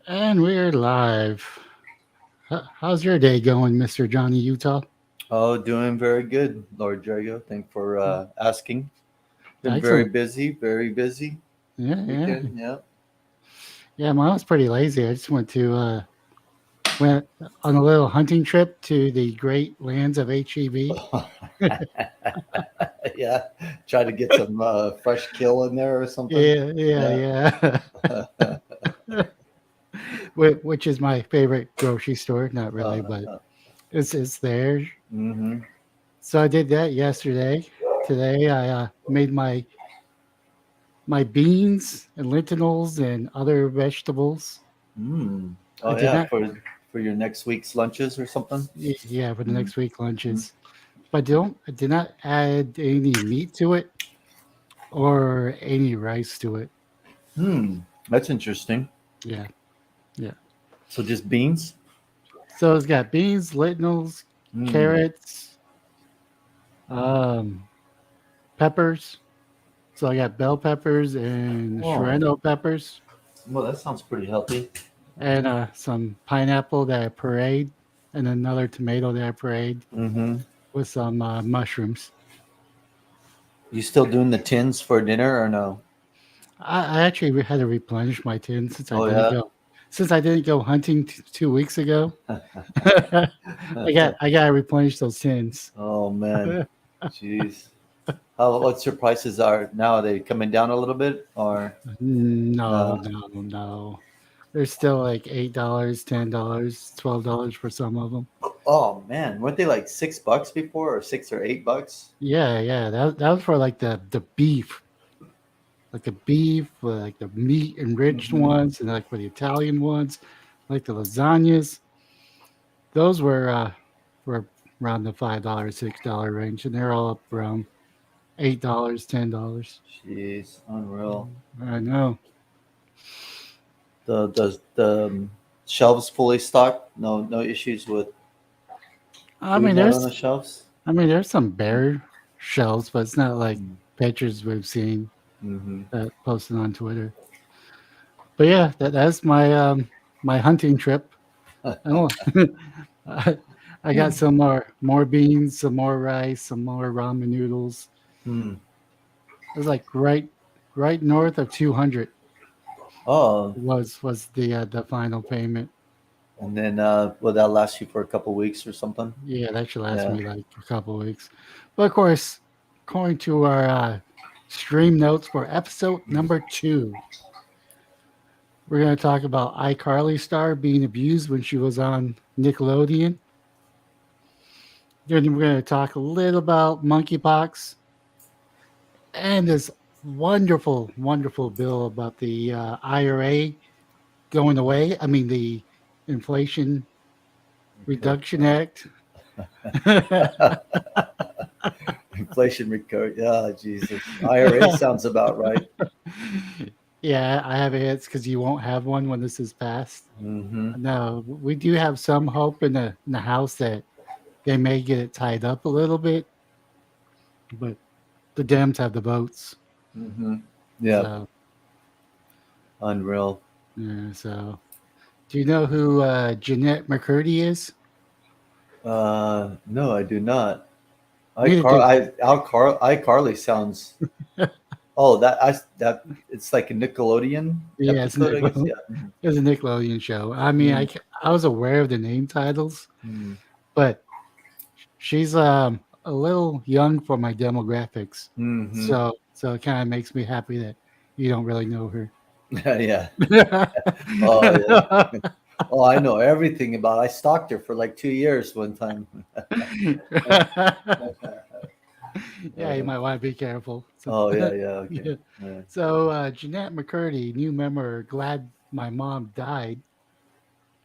And we're live. How's your day going, Mr. Johnny Utah? Oh, doing very good, Lord Drago. Thank for asking. Been very Excellent. busy, very busy Yeah, yeah. weekend. Yeah. Yeah, mine was pretty lazy. I just went on a little hunting trip to the great lands of HEB. Yeah. Try to get some fresh kill in there or something. Yeah, yeah, Yeah. yeah. Which is my favorite grocery store. Not really, but Uh, it's there. mm-hmm. So I did that yesterday. Today I made my beans and lentils and other vegetables. Mm. I Oh did yeah, not. for your next week's lunches or something. Yeah, for the Mm-hmm. next week lunches. But I did not add any meat to it or any rice to it. Hmm. That's interesting. Yeah, yeah. So just beans. So it's got beans, lentils, Hmm. carrots, um, peppers. So I got bell peppers and Oh, serrano peppers, well, that sounds pretty healthy. and some pineapple that I pureed, and another tomato that I pureed Mm-hmm. with some mushrooms. You still doing the tins for dinner or no? I actually had to replenish my tin Oh yeah. since I didn't go hunting 2 weeks ago. I got to replenish those tins. Oh man, jeez. What's your prices are now? Are they coming down a little bit or No, no? no, no. They're still like $8, $10, $12 for some of them. Oh man, weren't they like $6 before or $6 or $8? Yeah, yeah. That was for like the beef, like the beef, like the meat enriched Mm-hmm. ones, and like for the Italian ones, like the lasagnas. Those were around the $5, $6 range, and they're all up around $8, $10. Jeez, unreal. I know. The shelves fully stocked? No issues with I mean, food not on the shelves. there's some bare shelves, but it's not like pictures we've seen Mm-hmm. that posted on Twitter. But yeah, that's my hunting trip. I don't. I, I got some more beans, some more rice, some more ramen noodles. Hmm. It was like right north of 200 Oh, was the final payment. and then will that last you for a couple weeks or something? Yeah, that should last Yeah. me like a couple of weeks. But of course, according to our stream notes for episode number 2, we're going to talk about iCarly star being abused when she was on Nickelodeon. Then we're going to talk a little about monkeypox and this wonderful bill about the IRA going away. I mean, the Inflation Reduction Act. Inflation recovery. Yeah, Jesus. IRA sounds about right. Yeah, I have it because you won't have one when this is passed. Mm-hmm. No, we do have some hope in the House that they may get it tied up a little bit, but the Dems have the votes. Mm-hmm. Yeah, So, unreal. yeah, so do you know who Jeanette McCurdy is? No, I do not. Neither do iCarly sounds. Oh, that it's like a Nickelodeon yeah, episode, I guess. Yeah. it's a Nickelodeon show. I mean, Mm-hmm. I was aware of the name titles, but she's a little young for my demographics, Mm-hmm. so it kind of makes me happy that you don't really know her. Yeah. Oh yeah. Oh, I know everything about. I stalked her for like 2 years one time. Yeah, you might want to be careful. So, Oh yeah, yeah. Okay. yeah. Yeah. So Jeanette McCurdy, new member, glad my mom died.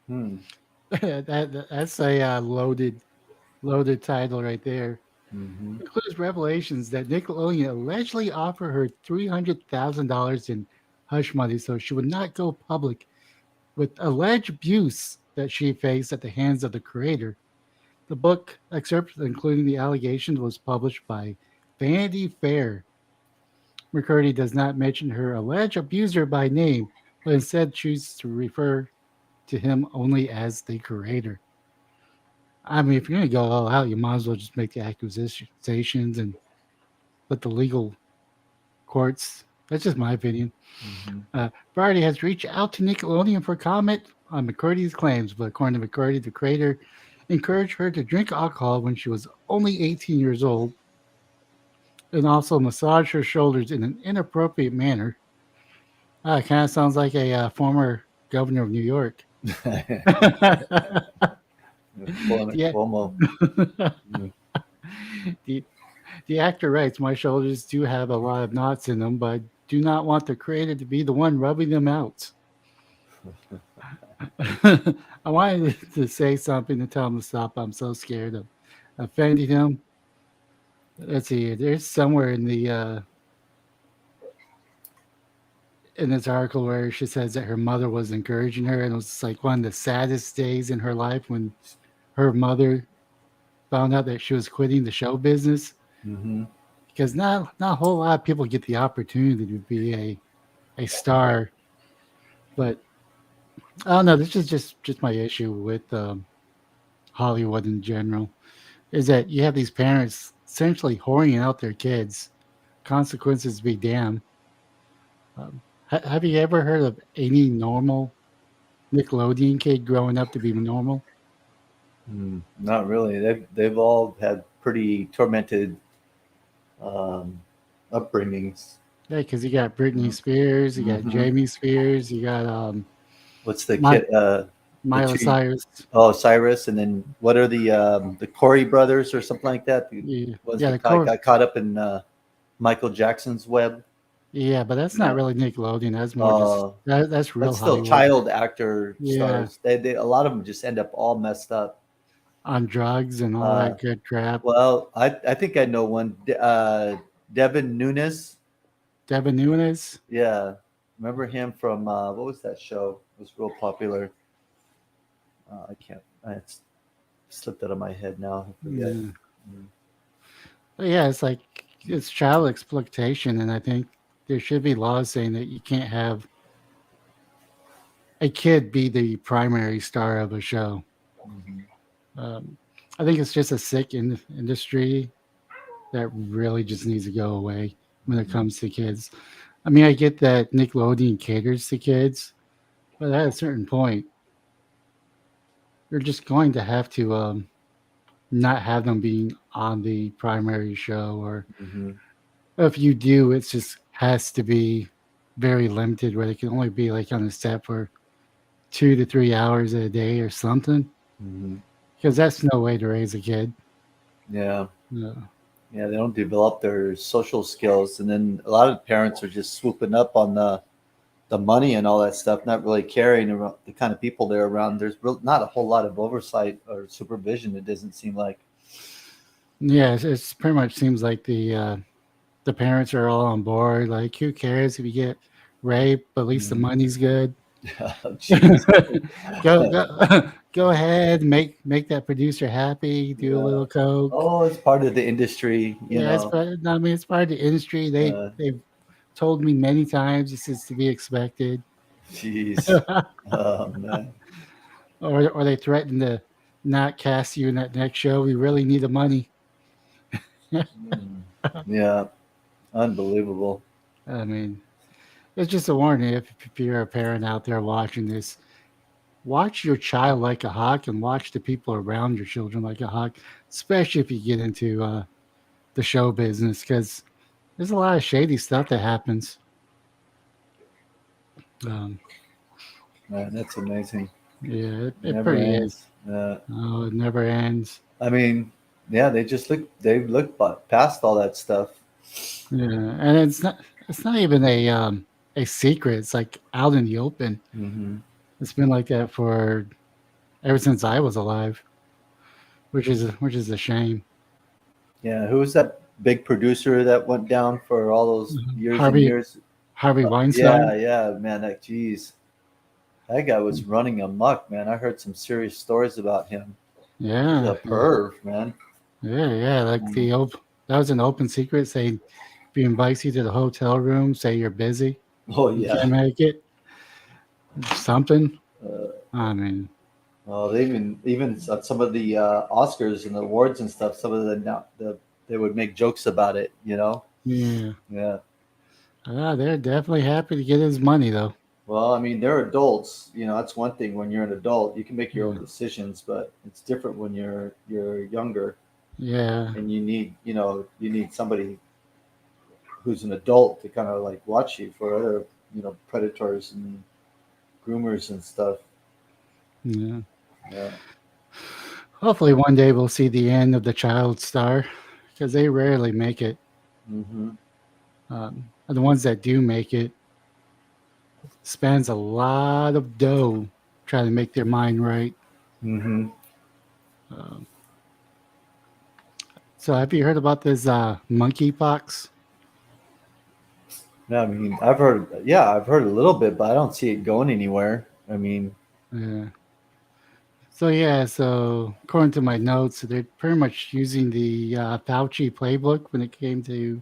Hmm. That's a loaded title right there. Mm-hmm. Includes revelations that Nickelodeon allegedly offered her $300,000 in hush money so she would not go public with alleged abuse that she faced at the hands of the creator. The book excerpt, including the allegations, was published by Vanity Fair. McCurdy does not mention her alleged abuser by name, but instead chooses to refer to him only as the creator. I mean, if you're going to go all out, you might as well just make the accusations and let the legal courts. That's just my opinion. Hmm. Variety has reached out to Nickelodeon for comment on McCurdy's claims, but according to McCurdy, the creator encouraged her to drink alcohol when she was only 18 years old and also massage her shoulders in an inappropriate manner. It kind of sounds like a former governor of New York. Yeah. Cuomo. Mm. the, the actor writes, "My shoulders do have a lot of knots in them, but I do not want the creator to be the one rubbing them out." I wanted to say something to tell him to stop. I'm so scared of offending him. Let's see. There's somewhere in this article where she says that her mother was encouraging her, and it was like one of the saddest days in her life when her mother found out that she was quitting the show business Hmm. because not a whole lot of people get the opportunity to be a star. But I don't know. This is just my issue with Hollywood in general. Is that you have these parents essentially whoring out their kids. Consequences be damned. Have you ever heard of any normal Nickelodeon kid growing up to be normal? Not really. They've all had pretty tormented um, upbringings. Yeah, because you got Britney Mm-hmm. Spears, you got Mm-hmm. Jamie Spears, you got What's the My, kid? The Miley two Cyrus. oh Cyrus, and then what are the Corey brothers or something like that? The Yeah, ones yeah, the that core. got caught up in Michael Jackson's web. Yeah, but that's not Yeah. really Nickelodeon. That's more just Uh, that's but real still, Hollywood. child actor Yeah, stars. They a lot of them just end up all messed up. on drugs and all Uh, that good crap. well, I think I know one. Devin Nunes. Devin Nunes. Yeah, remember him from what was that show? It was real popular. I can't. It's slipped out of my head now. I forget. Yeah. Mm. But yeah, it's like it's child exploitation, and I think there should be laws saying that you can't have a kid be the primary star of a show. Mhm. Um, I think it's just a sick industry that really just needs to go away when it Mhm. comes to kids. I mean, I get that Nickelodeon caters to kids, but at a certain point, you're just going to have to not have them being on the primary show, or Mhm. if you do, it just has to be very limited, where they can only be like on the set for 2 to 3 hours a day or something, Mhm. because that's no way to raise a kid. Yeah. No. Yeah, they don't develop their social skills, and then a lot of parents are just swooping up on the money and all that stuff, not really caring about the kind of people they're around. There's not a whole lot of oversight or supervision. It doesn't seem like. Yeah, it's pretty much seems like the parents are all on board. Like, who cares if you get raped? At least the Mhm. money's good. Jeez. Go go ahead, make that producer happy. Do a Yeah. little coke. Oh, it's part of the industry, you Yeah, it's know. part. I mean, it's part of the industry. Uh, They've told me many times this is to be expected, Jeez. Oh man. or they threaten to not cast you in that next show. We really need the money. Mm. Yeah. Unbelievable. I mean, it's just a warning. If you're a parent out there watching this, watch your child like a hawk, and watch the people around your children like a hawk, especially if you get into the show business, because there's a lot of shady stuff that happens. Um, Man, that's amazing. yeah, it Never pretty is. ends. Oh, it never ends. I mean, yeah, they look past all that stuff. Yeah, and it's not even a secret. It's like out in the open. Hmm. It's been like that for ever since I was alive, which is a shame. Yeah, who was that big producer that went down for all those years and Harvey years? Harvey Yeah, Weinstein. yeah, man. That geez, that guy was running amok, man. I heard some serious stories about him. He's Yeah, a perv, man. yeah. Like Mm. that was an open secret. Saying if he invites you to the hotel room, say you're busy, Oh you yeah. can't make it, something. I mean, Well, they even at some of the Oscars and the awards and stuff, some of the they would make jokes about it. You know. yeah. Yeah. They're definitely happy to get his money, though. Well, I mean, they're adults. You know, that's one thing. When you're an adult, you can make your Yeah. own decisions, but it's different when you're younger Yeah. and you need somebody who's an adult to kind of like watch you for other predators and groomers and stuff. Yeah. Yeah. Hopefully, one day we'll see the end of the child star because they rarely make it. Mm-hmm. And the ones that do make it spends a lot of dough trying to make their mind right. Mm-hmm. Um, so, have you heard about this monkeypox? Yeah, I mean, I've heard a little bit, but I don't see it going anywhere. I mean, Yeah. So according to my notes, they're pretty much using the Fauci playbook when it came to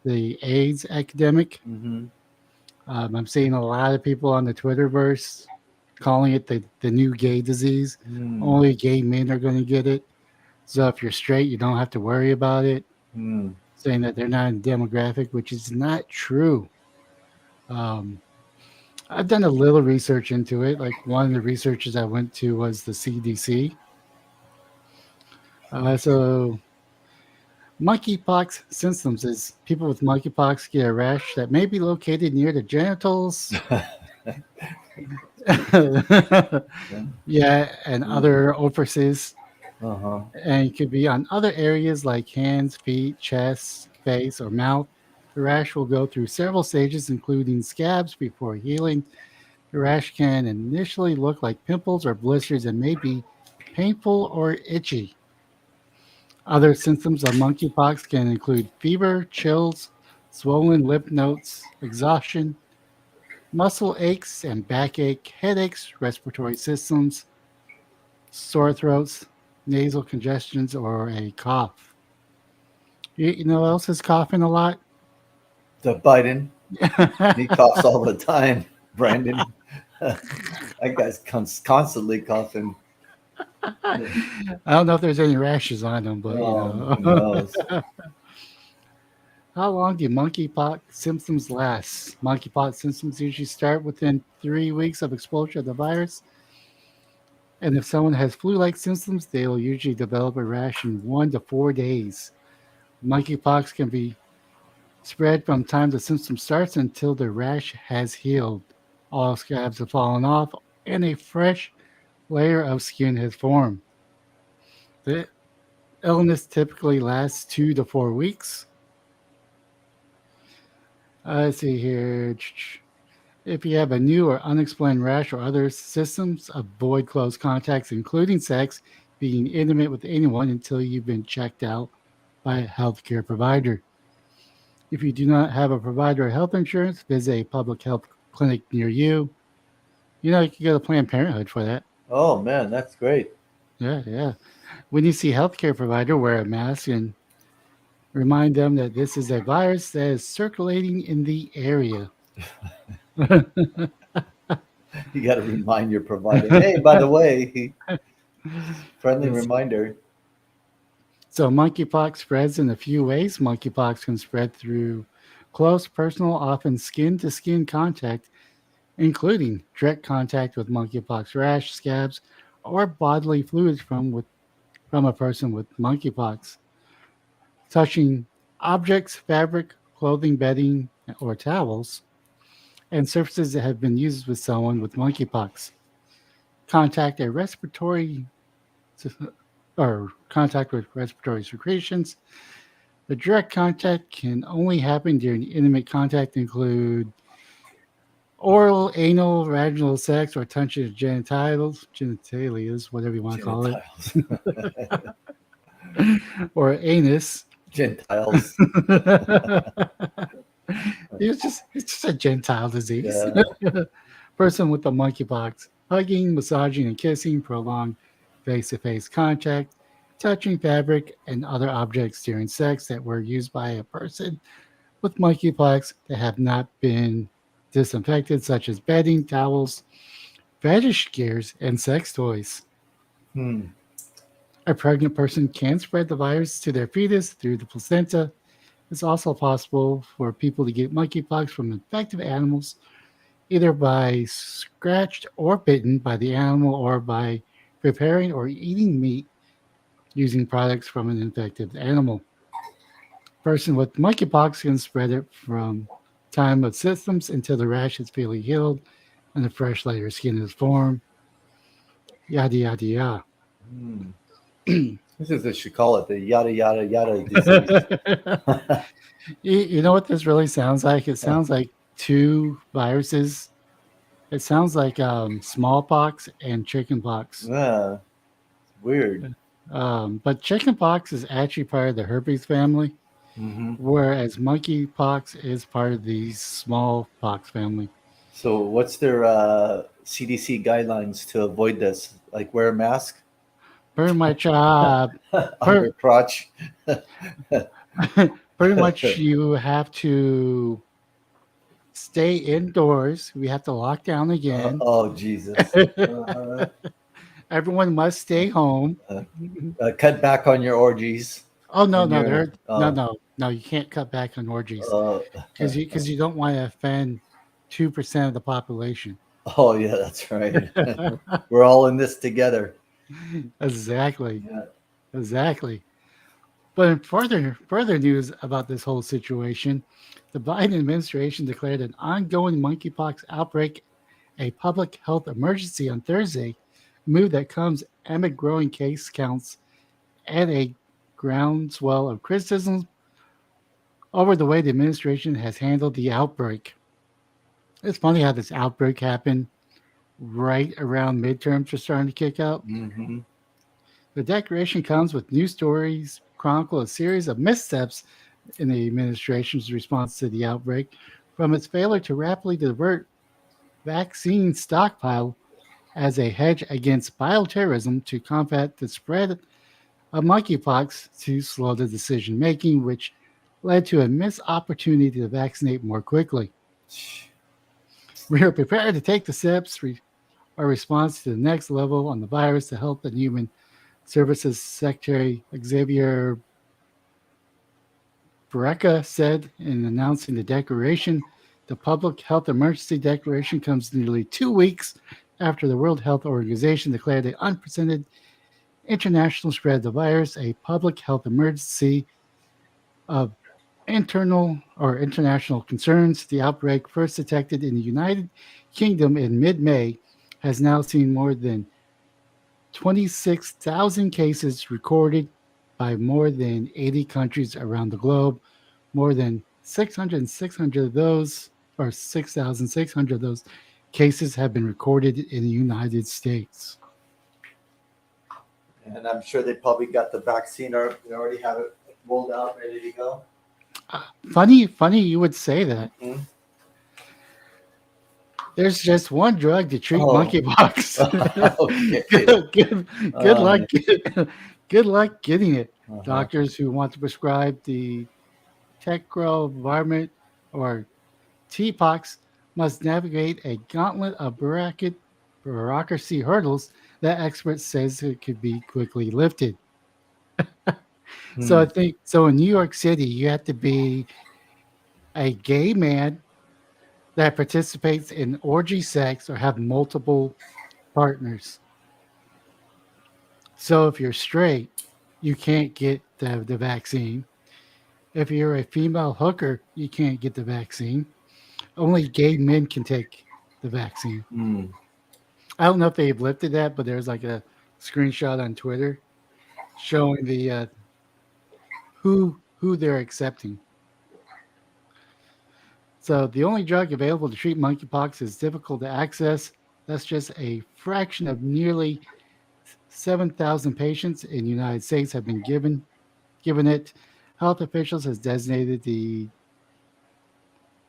the AIDS epidemic. mm-hmm. I'm seeing a lot of people on the Twitterverse calling it the new gay disease. Mm. Only gay men are going to get it. So if you're straight, you don't have to worry about it. Mm. Saying that they're not in demographic, which is not true. Um, I've done a little research into it. Like one of the researches I went to was the CDC. So monkeypox symptoms is people with monkeypox get a rash that may be located near the genitals. Yeah, and other orifices, Uh-huh. and it could be on other areas like hands, feet, chest, face, or mouth. The rash will go through several stages, including scabs before healing. The rash can initially look like pimples or blisters and may be painful or itchy. Other symptoms of monkeypox can include fever, chills, swollen lymph nodes, exhaustion, muscle aches and backache, headaches, respiratory systems, sore throats, nasal congestions, or a cough. You know what else is coughing a lot? The Biden, he coughs all the time. Brandon, that guy's constantly coughing. I don't know if there's any rashes on them, but you Oh, know. who knows? How long do monkeypox symptoms last? Monkeypox symptoms usually start within 3 weeks of exposure to the virus. And if someone has flu like symptoms, they'll usually develop a rash in 1 to 4 days. Monkeypox can be spread from time the symptom starts until the rash has healed. All scabs have fallen off and a fresh layer of skin has formed. The illness typically lasts 2 to 4 weeks. Let's see here. If you have a new or unexplained rash or other symptoms, avoid close contacts, including sex, being intimate with anyone until you've been checked out by a healthcare provider. If you do not have a provider of health insurance, visit a public health clinic near you. You know, you can go to Planned Parenthood for that. Oh man, that's great. Yeah, yeah. When you see a healthcare provider, wear a mask and remind them that this is a virus that is circulating in the area. You got to remind your provider. Hey, by the way, friendly reminder. So monkeypox spreads in a few ways. Monkeypox can spread through close, personal, often skin-to-skin contact, including direct contact with monkeypox rash, scabs, or bodily fluids from a person with monkeypox. Touching objects, fabric, clothing, bedding, or towels, and surfaces that have been used with someone with monkeypox. Contact a respiratory or contact with respiratory secretions. The direct contact can only happen during intimate contact, include oral, anal, vaginal sex, or touching of genitalias, whatever you want to call it, Gentiles. or anus. Gentiles. It's just a Gentile disease. Yeah. Person with the monkeypox, hugging, massaging, and kissing, prolonged face-to-face contact, touching fabric and other objects during sex that were used by a person with monkeypox that have not been disinfected, such as bedding, towels, fetish gears, and sex toys. Hmm. A pregnant person can spread the virus to their fetus through the placenta. It's also possible for people to get monkeypox from infected animals, either by scratched or bitten by the animal or by preparing or eating meat using products from an infected animal. Person with monkeypox can spread it from time of symptoms until the rash is fully healed and a fresh layer of skin is formed. Yada yada yada. Hmm. This is they should call it the yada yada yada disease. You know what this really sounds like? It sounds like two viruses. It sounds like smallpox and chickenpox. Yeah, weird. But chickenpox is actually part of the herpes family, Hmm. whereas monkeypox is part of the smallpox family. So, what's their CDC guidelines to avoid this? Like wear a mask Pretty much, on per, your crotch. pretty much, you have to stay indoors. We have to lock down again. Oh Jesus! Uh, Everyone must stay home. uh, cut back on your orgies Oh no, and no, your. there, no, no, no. You can't cut back on orgies Uh, because you don't want to offend 2% of the population. oh yeah, that's right. We're all in this together. Exactly, Yeah. exactly. But in further news about this whole situation, the Biden administration declared an ongoing monkeypox outbreak a public health emergency on Thursday, a move that comes amid growing case counts and a groundswell of criticism over the way the administration has handled the outbreak. It's funny how this outbreak happened right around midterms are starting to kick out. Hmm. The declaration comes with new stories chronicle a series of missteps in the administration's response to the outbreak, from its failure to rapidly divert vaccine stockpile as a hedge against bioterrorism to combat the spread of monkeypox to slow the decision making, which led to a missed opportunity to vaccinate more quickly. We are prepared to take the steps our response to the next level on the virus, the Health and Human Services Secretary Xavier Barreca said in announcing the declaration. The public health emergency declaration comes nearly 2 weeks after the World Health Organization declared the unprecedented international spread of the virus a public health emergency of internal or international concerns. The outbreak, first detected in the United Kingdom in mid May, has now seen more than 26,000 cases recorded by more than 80 countries around the globe. More than 600 of those, or 6,600 of those cases have been recorded in the United States. And I'm sure they probably got the vaccine or they already have it rolled out, ready to go. Funny you would say that. Hmm. There's just one drug to treat Oh, monkeypox. okay. Good luck. Man. Good luck getting it. Uh-huh. Doctors who want to prescribe the Tecrovarmint or TPOX must navigate a gauntlet of bureaucracy hurdles that experts says it could be quickly lifted. So Hmm. I think so in New York City, you have to be a gay man that participates in orgy sex or have multiple partners. So if you're straight, you can't get the vaccine. If you're a female hooker, you can't get the vaccine. Only gay men can take the vaccine. Hmm. I don't know if they've lifted that, but there's like a screenshot on Twitter showing the who they're accepting. So the only drug available to treat monkeypox is difficult to access. That's just a fraction of nearly 7,000 patients in the United States have been given it. Health officials has designated the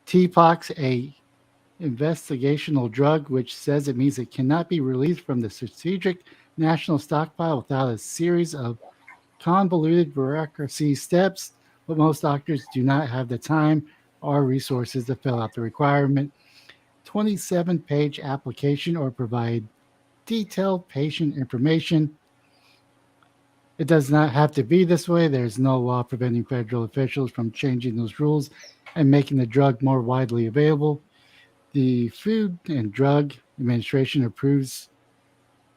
TPOX a investigational drug, which says it means it cannot be released from the strategic national stockpile without a series of convoluted bureaucracy steps, but most doctors do not have the time or resources to fill out the requirement. 27-page application or provide detailed patient information. It does not have to be this way. There's no law preventing federal officials from changing those rules and making the drug more widely available. The Food and Drug Administration approves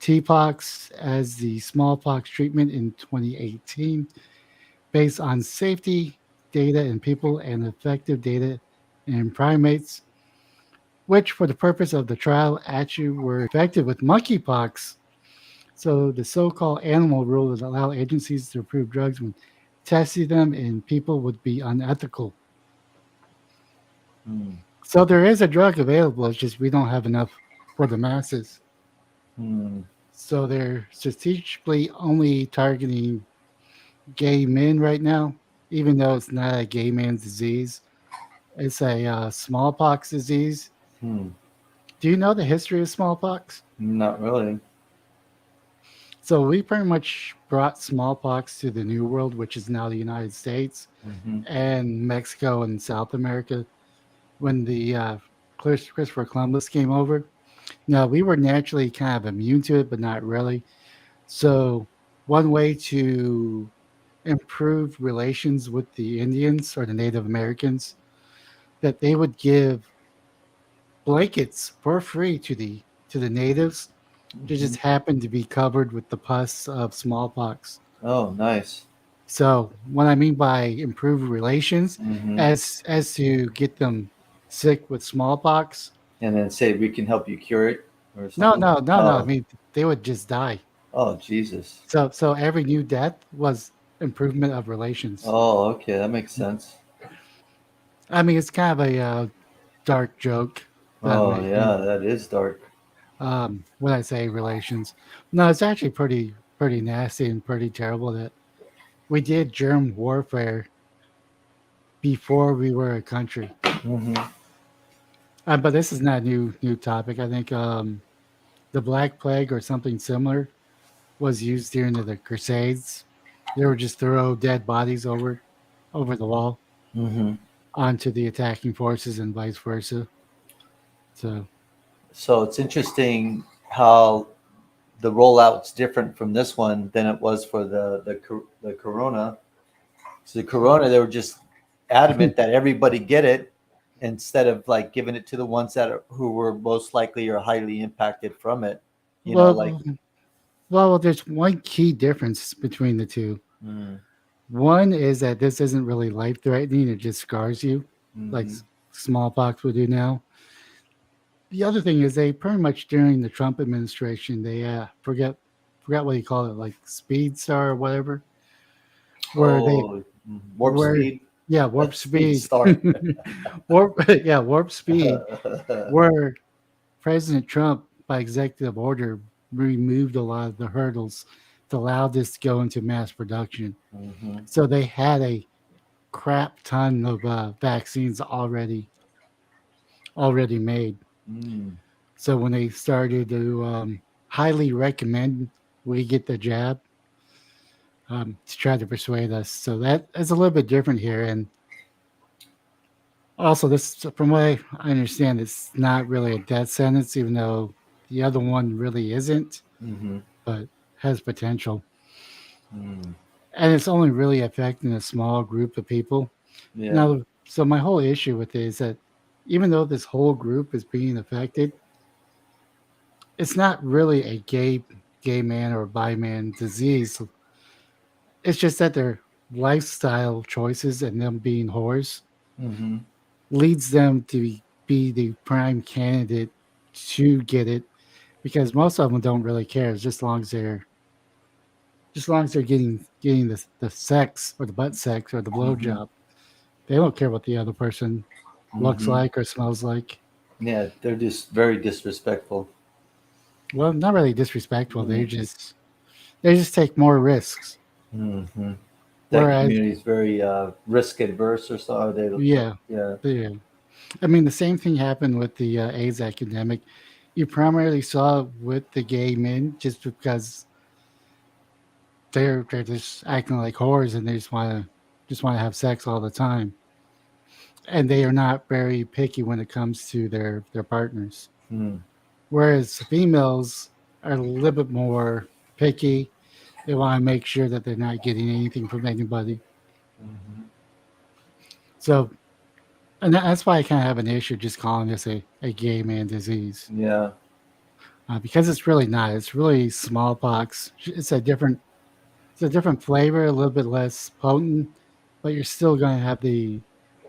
TPOXX as the smallpox treatment in 2018 based on safety data in people and effective data in primates, which, for the purpose of the trial, actually were effective with monkeypox. So the so-called animal rule that allow agencies to approve drugs when testing them in people would be unethical. Mm. So there is a drug available. It's just we don't have enough for the masses. Mm. So they're strategically only targeting gay men right now, even though it's not a gay man's disease. It's a smallpox disease. Mm. Do you know the history of smallpox? Not really. So we pretty much brought smallpox to the New World, which is now the United States Hmm. and Mexico and South America. When the Christopher Columbus came over, now we were naturally kind of immune to it, but not really. So one way to improve relations with the Indians or the Native Americans, that they would give blankets for free to the natives that Hmm. just happened to be covered with the pus of smallpox. Oh, nice. So what I mean by improved relations, Hmm. as to get them sick with smallpox. And then say we can help you cure it or No, something. no, no, no. I Oh, mean, they would just die. oh, Jesus. So every new death was improvement of relations. Oh, okay, that makes sense. I mean, it's kind of a dark joke that I'm Oh, making yeah, that is dark. when I say relations. No, it's actually pretty nasty and pretty terrible that we did germ warfare before we were a country. Hmm. But this is not a new topic. I think the Black Plague or something similar was used during the Crusades. They would just throw dead bodies over the wall Hmm. onto the attacking forces and vice versa. So So it's interesting how the rollout's different from this one than it was for the Corona. So the Corona, they were just adamant that everybody get it instead of like giving it to the ones that who were most likely or highly impacted from it. You know, like. well, well, there's one key difference between the two. Mm. One is that this isn't really life threatening; it just scars you, like Hmm. smallpox would do now. The other thing is they pretty much during the Trump administration they forget what you call it, like speed star or whatever, where they Oh, warp where speed, yeah, warp speed speed, start. warp yeah, warp speed, where President Trump by executive order removed a lot of the hurdles to allow this to go into mass production. Hmm. So they had a crap ton of vaccines already made. Mm. So when they started to highly recommend we get the jab to try to persuade us, so that is a little bit different here. And also, this, from what I understand, it's not really a death sentence, even though the other one really isn't, Hmm. but has potential. Mm. And it's only really affecting a small group of people. Yeah. Now, so my whole issue with it is that even though this whole group is being affected, it's not really a gay man or bi man disease. It's just that their lifestyle choices and them being whores Hmm. leads them to be the prime candidate to get it because most of them don't really care just as long as they're getting the sex or the butt sex or the Hmm. blowjob. They don't care what the other person looks Hmm. like or smells like. Yeah, they're just very disrespectful. Well, not really disrespectful. Mm. They just take more risks. Hmm. That Whereas, community is very risk adverse, or so. Are they? yeah, Yeah. yeah. I mean, the same thing happened with the AIDS epidemic. You primarily saw it with the gay men just because they're just acting like whores and they just want to have sex all the time. and they are not very picky when it comes to their partners. Hmm. Whereas females are a little bit more picky. They want to make sure that they're not getting anything from anybody. Hmm. So, and that's why I kind of have an issue just calling this a gay man disease, Yeah. because it's really not. It's really smallpox. It's a different flavor, a little bit less potent, but you're still going to have the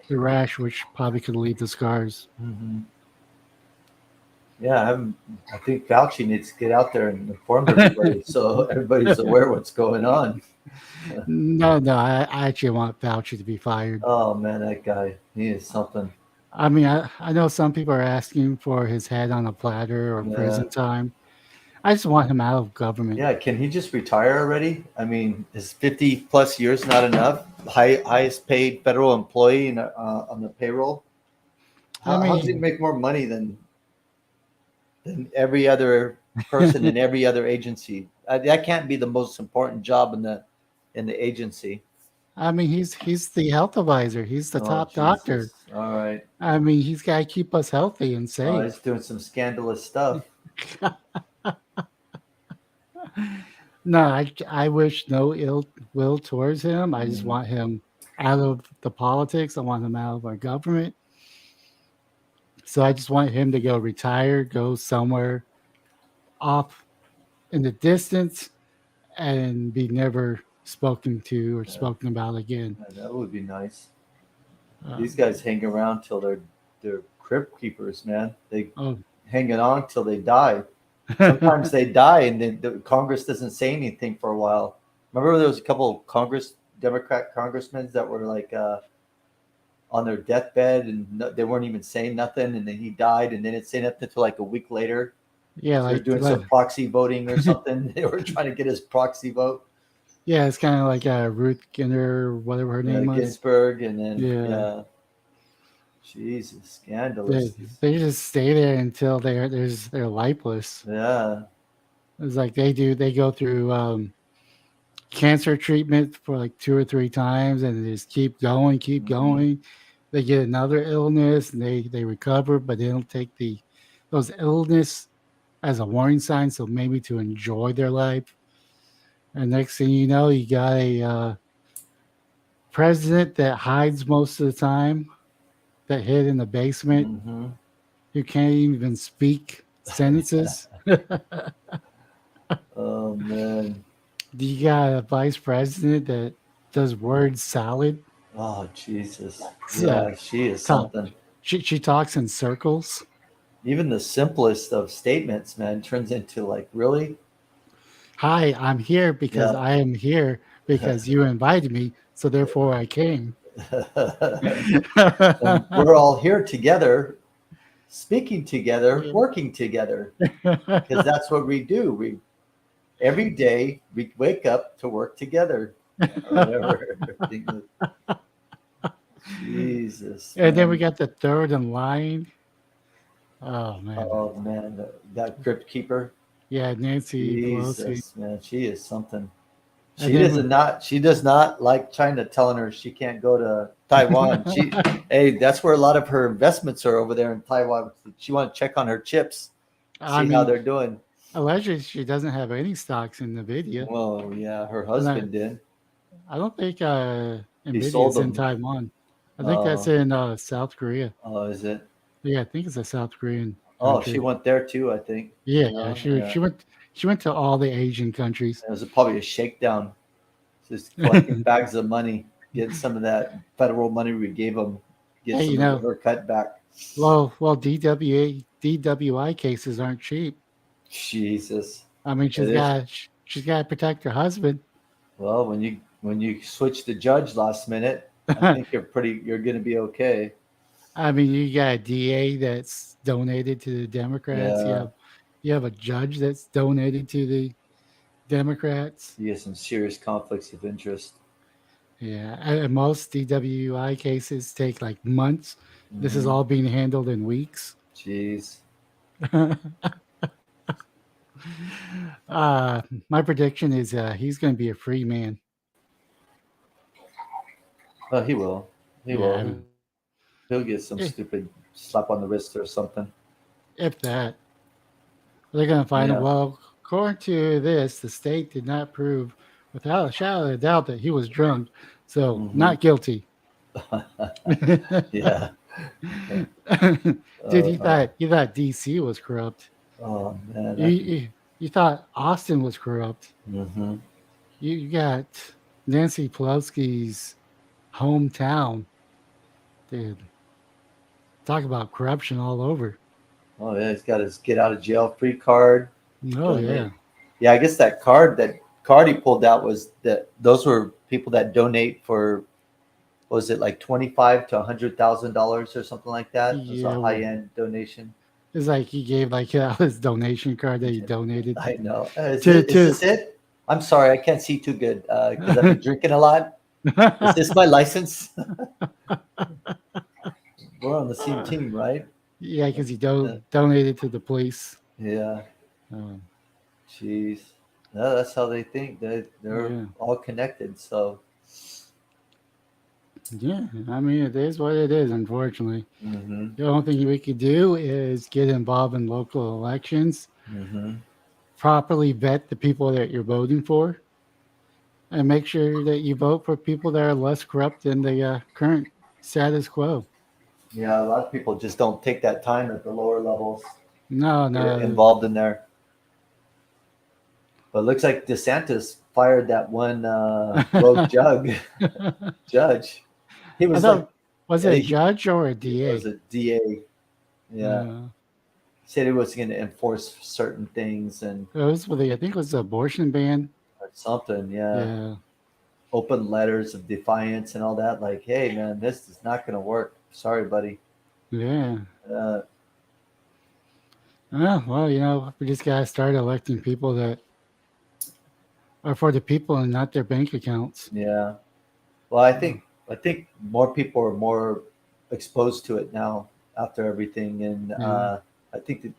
rash, which probably could lead to scars. Hmm. Yeah. I think Fauci needs to get out there and inform everybody so everybody's aware what's going on. No, I actually want Fauci to be fired. Oh man, that guy, he is something. I mean, I know some people are asking for his head on a platter or Yeah. prison time. I just want him out of government. Yeah. Can he just retire already? I mean, is 50 plus years not enough? Highest paid federal employee on the payroll. I How does he mean, make more money than every other person in every other agency? That can't be the most important job in the agency. he's the health advisor. He's the Oh top doctor. Jesus! All right. I mean, he's got to keep us healthy and Oh, safe. he's doing some scandalous stuff. No, I wish no ill will towards him. I just Mm, want him out of the politics. I want him out of our government. So I just want him to go retire, go somewhere off in the distance, and be never spoken to or yeah, spoken about again. yeah, that would be nice. These Um, guys hang around till they're crypt keepers, man. They oh, hanging on till they die. Sometimes they die, and then the Congress doesn't say anything for a while. Remember, there was a couple of Democrat congressmen that were like on their deathbed, and they weren't even saying nothing, and then he died, and they didn't say nothing until like a week later. yeah, So they're doing some proxy voting or something. They were trying to get his proxy vote. yeah, it's kind of like Ruth Ginner, whatever her name was. Ginsburg, and then Yeah, yeah, Jesus, they scandalous. they just stay there until they're lifeless. Yeah. It's like they go through cancer treatment for like 2 or 3 times, and they just keep Hmm. going. They get another illness, and they recover, but they don't take the those illness as a warning sign, so maybe to enjoy their life. And next thing you know, you got a president that hides most of the time, that hid in the basement, Hmm. who can't even speak sentences. Oh man. You got a vice president that does word salad. Oh Jesus. Uh, Yeah, she is talk, something. she talks in circles. Even the simplest of statements, man, turns into like really. Hi, I'm here because Yeah. I am here because you invited me, so therefore I came. And we're all here together, speaking together, working together, because that's what we do. We every day we wake up to work together, or whatever. Jesus, And then we man. got the third in line. Oh man, Oh man, that crypt keeper. yeah, Nancy Pelosi. Jesus, man, she is something. And She then does not. She does not like China telling her she can't go to Taiwan. Hey, that's where a lot of her investments are over there in Taiwan. She want to check on her chips, I see how mean, they're doing. allegedly she doesn't have any stocks in Nvidia, Well, yeah, her and I, husband did. I don't think He Nvidia sold is in them. Taiwan. I think that's Uh, in South Korea. is it? Yeah, I think it's a South Korean Oh, she country. went there too. I think. Yeah, yeah. No, She yeah. she went she went to all the Asian countries. It was probably a shakedown. Just collecting bags of money, get some of that federal money we gave them, get Hey, some of her cut back. well, DWI cases aren't cheap. Jesus, I mean, it is. she's got to protect her husband. Well, when you switch the judge last minute, I think you're going to be okay. I mean, you got a DA that's donated to the Democrats. Yeah, You have a judge that's donated to the Democrats. you get some serious conflicts of interest. Yeah, and most DWI cases take like months. This is Hmm. all being handled in weeks. Jeez. uh, my prediction is he's going to be a free man. Oh, he will. He Yeah, will. He'll get some Eh, stupid slap on the wrist or something. if that. They're going to find him. Yeah. Well, according to this, the state did not prove without a shadow of a doubt that he was drunk. So, Hmm. not guilty. Yeah. Dude, Uh, you thought DC was corrupt. oh man. You thought Austin was corrupt. Hmm. You got Nancy Pelosi's hometown. Dude, talk about corruption all over. Oh yeah, he's got his get out of jail free card. Oh Donate. yeah, Yeah, I guess that card he pulled out was that those were people that donate for, was it like 25 to $100,000 or something like that? It was a yeah. high end donation. It's like he gave like his donation card that he donated I know. Is to. this it? I'm sorry, I can't see too good because I've been drinking a lot. Is this my license? We're on the same team, right? Yeah, because he Uh, donated to the police. yeah. Um, Jeez. No, that's how they think. They're yeah, all connected. So. yeah. I mean, it is what it is. Unfortunately, Hmm. the only thing we could do is get involved in local elections, Hmm. properly vet the people that you're voting for, and make sure that you vote for people that are less corrupt than the current status quo. Yeah, a lot of people just don't take that time at the lower levels No, to get no. involved in there. But it looks like DeSantis fired that one rogue judge. He I was like, thought, was it a judge or a he was DA? a DA. Yeah, Uh, said he was going to enforce certain things and it was with the, I think it was the abortion ban. or something. Yeah, Yeah, open letters of defiance and all that. Like, hey man, this is not going to work. Sorry, buddy. yeah. Uh, Well, we just gotta start electing people that are for the people and not their bank accounts. yeah. Well, I think more people are more exposed to it now after everything, and Yeah, I think that,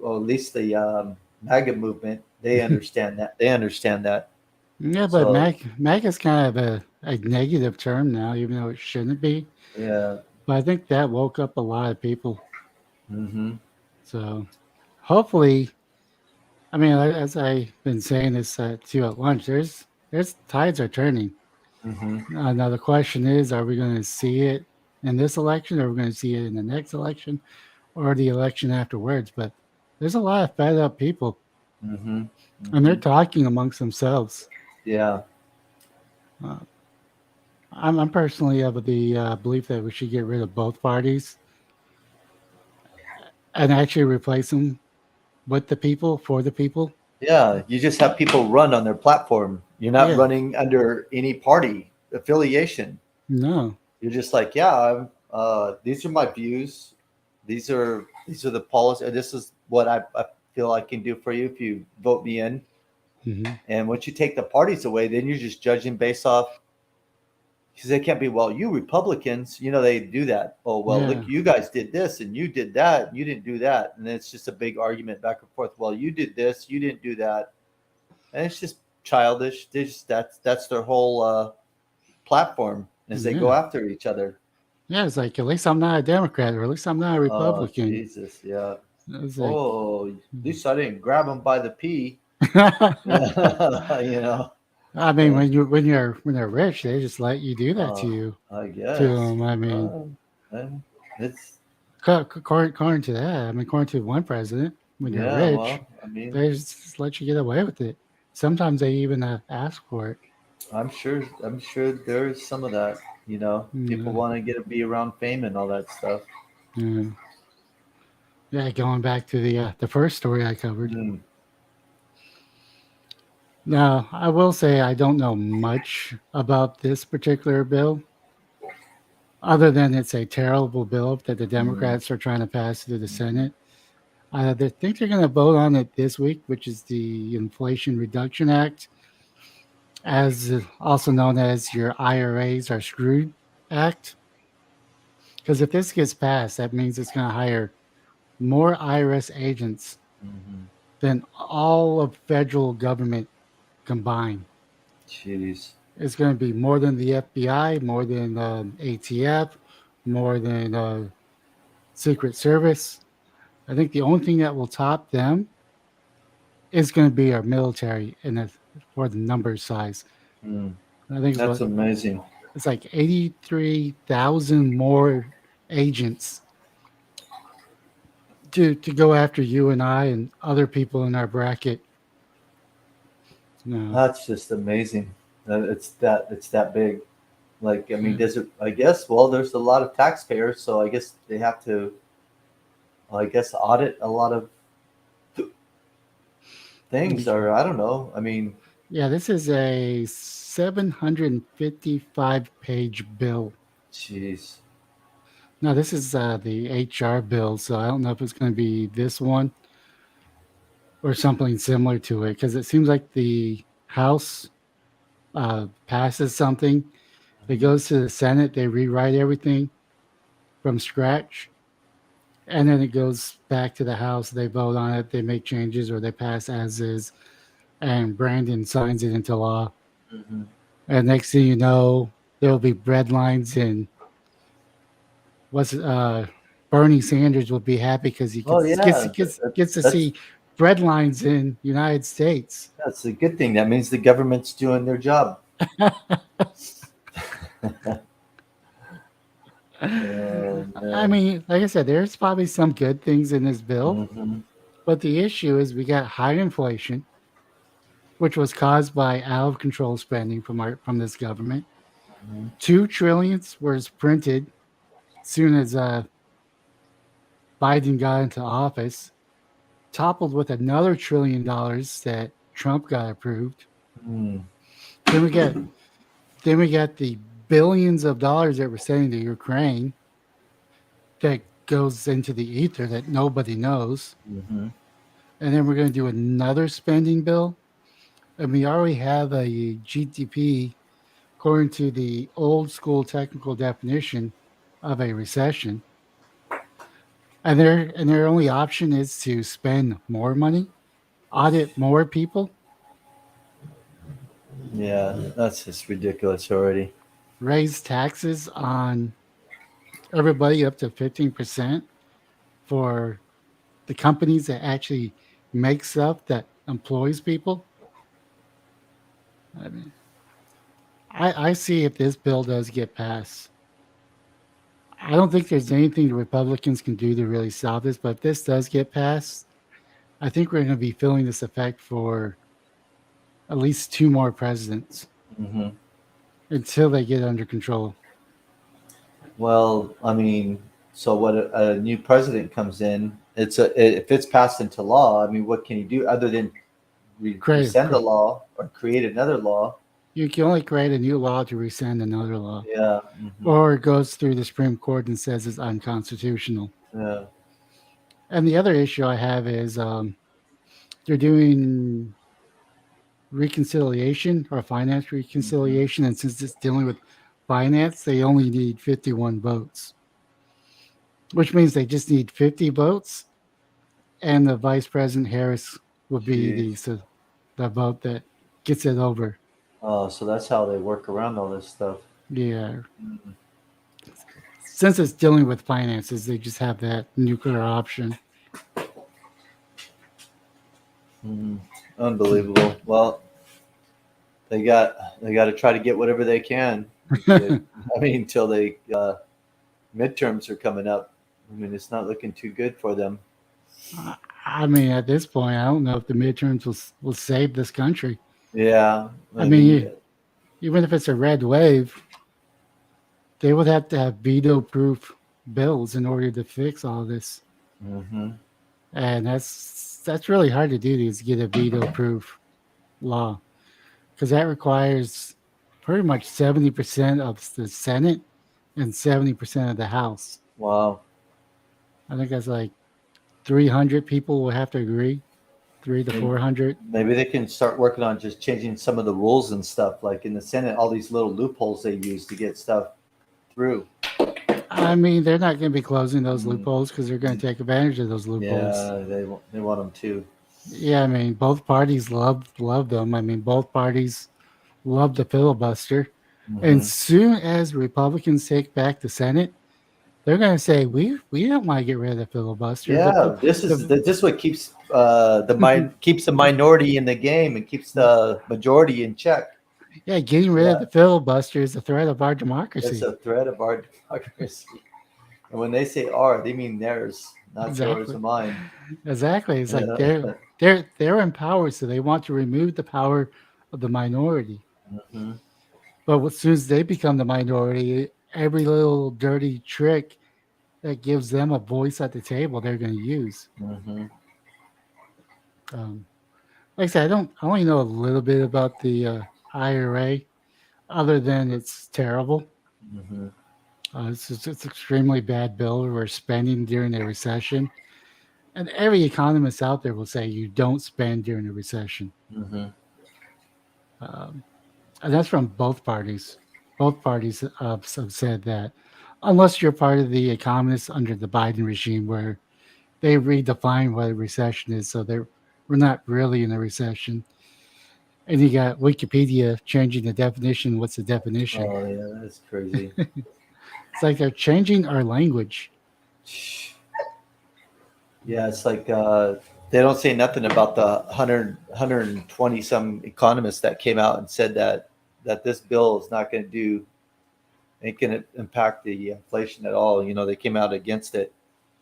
well, at least the MAGA movement, they understand that. They understand that. yeah. But So Mac is kind of a negative term now, even though it shouldn't be. yeah. But I think that woke up a lot of people. Hmm. So hopefully, I mean, as I've been saying this to you at lunch, there's tides are turning. Hmm. Now the question is, are we going to see it in this election, or are we going to see it in the next election, or the election afterwards? But there's a lot of fed up people, Hmm. and they're Hmm. talking amongst themselves. Yeah. Uh, I'm personally of the belief that we should get rid of both parties and actually replace them with the people for the people. Yeah. You just have people run on their platform. You're not Yeah, running under any party affiliation. no, You're just like, yeah, these are my views. These are the policies. This is what I feel I can do for you if you vote me in. hmm And once you take the parties away, then you're just judging based off, because they can't be, well, you Republicans, they do that. Oh, well, yeah, look, you guys did this and you did that. And you didn't do that. And it's just a big argument back and forth. Well, you did this, you didn't do that. And it's just childish. That's their whole platform as they go yeah, after each other. yeah. It's like at least I'm not a Democrat, or at least I'm not a Oh, Republican. Jesus. Yeah. It's like, Oh, at least I didn't grab him by the pee. I you know. mean, Uh, when they're rich, they just let you do that uh, I to guess. them. I mean, And it's according to that, I mean, according to one president, when you're yeah. rich, Well, I mean, they just let you get away with it. Sometimes they even ask for it. I'm sure there's some of that. People Yeah, want to be around fame and all that stuff. yeah. Yeah, going back to the first story I covered. Mm, Now, I will say I don't know much about this particular bill, other than it's a terrible bill that the mm, Democrats are trying to pass through the mhm. Senate. They think they're going to vote on it this week, which is the Inflation Reduction Act, as also known as your IRAs are screwed act. Because if this gets passed, that means it's going to hire more IRS agents Mhm. than all of federal government combined. Jeez. It's going to be more than the FBI, more than ATF, more than Secret Service. I think the only thing that will top them is going to be our military and for the number size. Mm, I think it's that's what amazing. it's like 83,000 more agents to go after you and I and other people in our bracket. No, That's just amazing. It's that big. Like, I mean, yeah. does it? I guess. Well, there's a lot of taxpayers, so I guess they have to. Well, I guess audit a lot of things, or I don't know. I mean, Yeah, this is a 755-page bill. jeez. Now, this is the HR bill, so I don't know if it's going to be this one or something similar to it because it seems like the House passes something, it Mhm. goes to the Senate, they rewrite everything from scratch, and then it goes back to the House. They vote on it, they make changes, or they pass as is, and Brandon signs it into law. Mhm. And next thing you know, there'll be bread lines and what's Bernie Sanders will be happy because he Oh gets gets yeah, gets gets to that's see bread lines in United States. that's a good thing. That means the government's doing their job. Oh I man. mean, like I said, there's probably some good things in this bill, Hmm. but the issue is we got high inflation, which was caused by out of control spending from this government. Hmm. 2 trillions was printed soon as Biden got into office, toppled with another $1 trillion that Trump got approved. Mm. Then we get then we got the billions of dollars that we're sending to Ukraine that goes into the ether that nobody knows. Hmm. And then we're going to do another spending bill. And we already have a GDP according to the old school technical definition of a recession. And their only option is to spend more money, audit more people, Yeah, that's just ridiculous already. raise taxes on everybody up to 15% for the companies that actually make stuff that employs people. I mean, I see if this bill does get passed. I don't think there's anything the Republicans can do to really stop this, but if this does get passed, I think we're going to be feeling this effect for at least 2 more presidents Hmm. until they get under control. Well, I mean, so what a new president comes in, if it's passed into law, I mean, what can you do other than Create, rescind the law or create another law? you can only create a new law to rescind another law, Yeah. Hmm. or it goes through the Supreme Court and says it's unconstitutional. Yeah. And the other issue I have is they're doing reconciliation or finance Hmm. reconciliation, and since it's dealing with finance, they only need 51 votes, which means they just need 50 votes, and the Vice President Harris will be Jeez. the vote that gets it over. Oh, so that's how they work around all this stuff. Yeah, Mm-hmm. since it's dealing with finances, they just have that nuclear option. Mm-hmm. Unbelievable. Well, they got to try to get whatever they can. I mean, until they midterms are coming up. I mean, it's not looking too good for them. I mean, at this point, I don't know if the midterms will save this country. Yeah, I I mean, mean, even if it's a red wave, they would have to have veto-proof bills in order to fix all this, hmm, and that's really hard to do. Is get a veto-proof law because that requires pretty much 70% of the Senate and 70% of the House. wow. I think that's like 300 people will have to agree, three to Maybe, 400. maybe they can start working on just changing some of the rules and stuff. Like in the Senate, all these little loopholes they use to get stuff through. I mean, they're not going to be closing those Mm, loopholes because they're going to take advantage of those loopholes. yeah, they want them to. Yeah, I mean, both parties love them. I mean, both parties love the filibuster. And Hmm. soon as Republicans take back the Senate, they're going to say we don't want to get rid of the filibuster. Yeah, this is what keeps keeps the minority in the game and keeps the majority in check. yeah, getting rid of Yeah, the filibuster is a threat of our it's democracy. a threat of our democracy. And when they say "our," they mean theirs, not yours Exactly. or mine. Exactly. It's like Yeah. they're in power, so they want to remove the power of the minority. Hmm. But as soon as they become the minority, every little dirty trick that gives them a voice at the table, they're going to use. Hmm. Um, like I said, I only know a little bit about the IRA, other than it's terrible. Hmm. It's extremely bad bill. We're spending during a recession, and every economist out there will say you don't spend during a recession. Hmm. Um, and that's from both parties. Both parties have said that, unless you're part of the economists under the Biden regime, where they redefine what a recession is, so we're not really in a recession. And you got Wikipedia changing the definition. What's the definition? Oh yeah, that's crazy. It's like they're changing our language. Yeah, it's like they don't say nothing about the 120 some economists that came out and said that this bill is not going to do ain't going to impact the inflation at all. You know, they came out against it.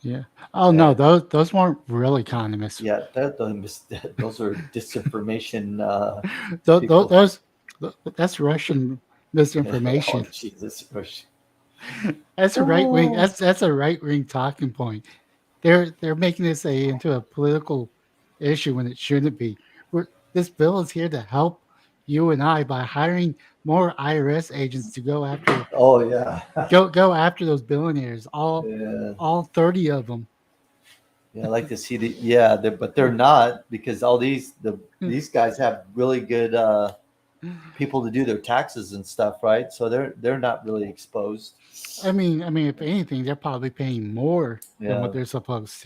Yeah. Oh no, And those weren't real economists. yeah, those are disinformation Those, people. those that's Russian Oh misinformation. Jesus. That's a right wing. Oh. That's a right wing talking point. They're making this into a political issue when it shouldn't be. This bill is here to help you and I by hiring more IRS agents to Oh yeah. go after those billionaires. Yeah. All 30 of them. Yeah, I like to see the yeah, but they're not because all these guys have really good people to do their taxes and stuff, right? So they're not really exposed. I mean, if anything, they're probably paying more than what Yeah. they're supposed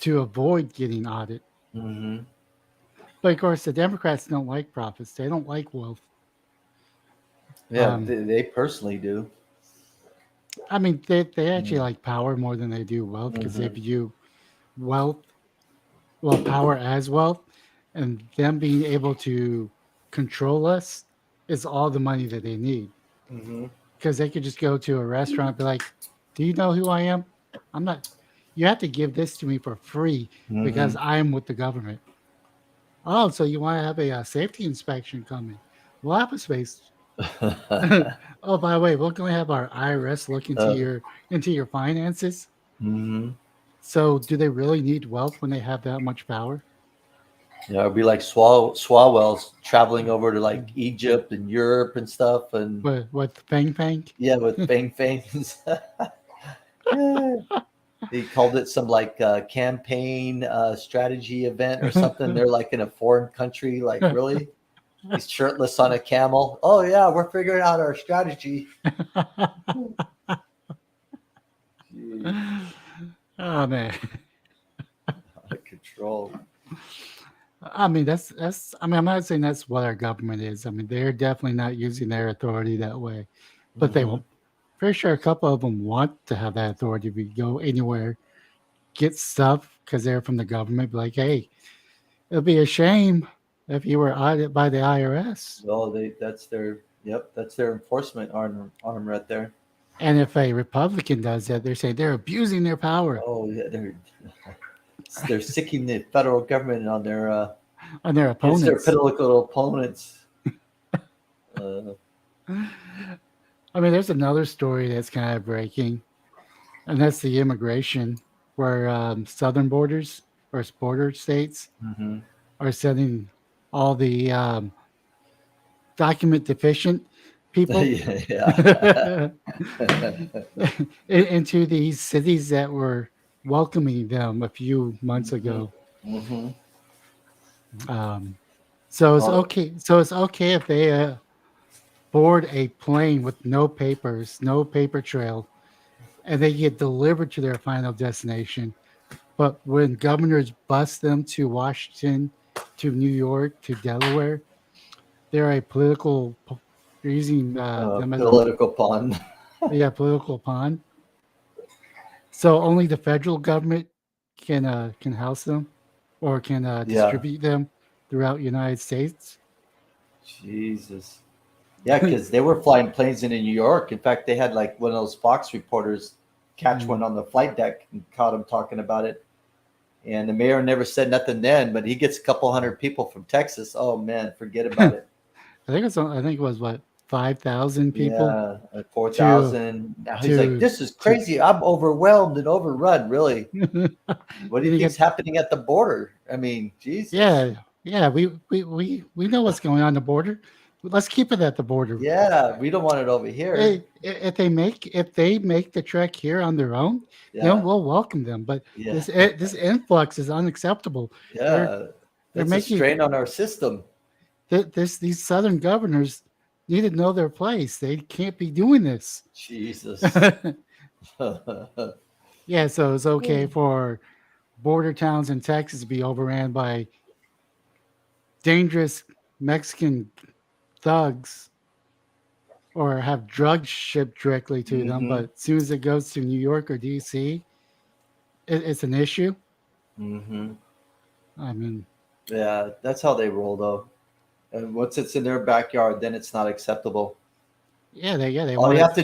to avoid getting audited. Hmm. But of course, the Democrats don't like profits. They don't like wealth. Yeah, Um, they personally do. I mean, they actually like power more than they do wealth because they Mm-hmm. view wealth, power as wealth, and them being able to control us is all the money that they need Hmm. because they could just go to a restaurant and be like, "Do you know who I am? I'm not. You have to give this to me for free Hmm. because I'm with the government." Oh, so you want to have a safety inspection coming? We'll have a space. Oh, by the way, we're going to have our IRS look uh, into your finances. hmm. So, do they really need wealth when they have that much power? Yeah, it'd be like Swalwell's traveling over to like Egypt and Europe and stuff, and With Fang Fang? yeah, with Fang Fangs. Yeah. He called it some like campaign strategy event or something. They're like in a foreign country. Like, really? He's shirtless on a camel. Oh yeah, we're figuring out our strategy. Jeez, Oh man. out of control. I mean that's I mean I'm not saying that's what our government is. I mean they're definitely not using their authority that way. But they Hmm. will pretty sure a couple of them want to have that authority. We go anywhere, get stuff because they're from the government. Be like, hey, it'll be a shame if you were audited by the IRS. Well, that's their yep, that's their enforcement arm right there. And if a Republican does that, they're saying they're abusing their power Oh yeah, they're sicking the federal government on their on their against their opponents. political opponents. Uh, I mean, there's another story that's kind of breaking, and that's the immigration, where southern borders or border states hmm. are sending all the document deficient people Yeah. into these cities that were welcoming them a few months Hmm. ago. Hmm. Um, so it's Oh, okay. So it's okay if they board a plane with no papers, no paper trail, and they get delivered to their final destination. But when governors bus them to Washington, to New York, to Delaware, they're a political. They're using them as a political pun. yeah political pawn. So only the federal government can house them or can Yeah, distribute them throughout United States. Jesus. Yeah, because they were flying planes into New York. In fact, they had like one of those Fox reporters catch one Mm. on the flight deck and caught him talking about it. And the mayor never said nothing then, but he gets a couple hundred people from Texas. Oh man, forget about it. I think it was what 5,000 people Yeah, like four to thousand. Now he's like, to "This is to. crazy. I'm overwhelmed and overrun." Really, You what do you think's get happening at the border? I mean, Jesus. yeah yeah we know what's going on the border. Let's keep it at the border. Yeah, we don't want it over here. If they make the trek here on their own, then Yeah, we'll welcome them. But yeah, this influx is unacceptable. They're yeah. they're That's a making strain on our system. these southern governors need to know their place. They can't be doing this. Jesus. Yeah, so it's okay for border towns in Texas to be overran by dangerous Mexican thugs or have drugs shipped directly to them. hmm But as soon as it goes to New York or DC, it's an issue. hmm I mean, Yeah, that's how they roll, though. And once it's in their backyard, then it's not acceptable. they All you want have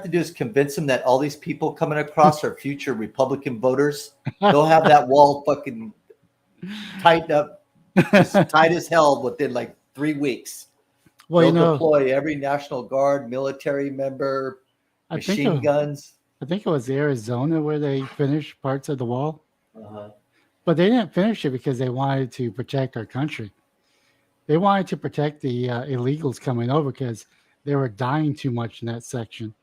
to do is convince them that all these people coming across are future Republican voters. They'll have that wall fucking tightened up, just to. tight as hell within like 3 weeks. Well, They'll deploy every National Guard, military member, I think machine it, guns. I think it was Arizona where they finished parts of the wall, Uh-huh. but they didn't finish it because they wanted to protect our country. They wanted to protect the illegals coming over because they were dying too much in that section.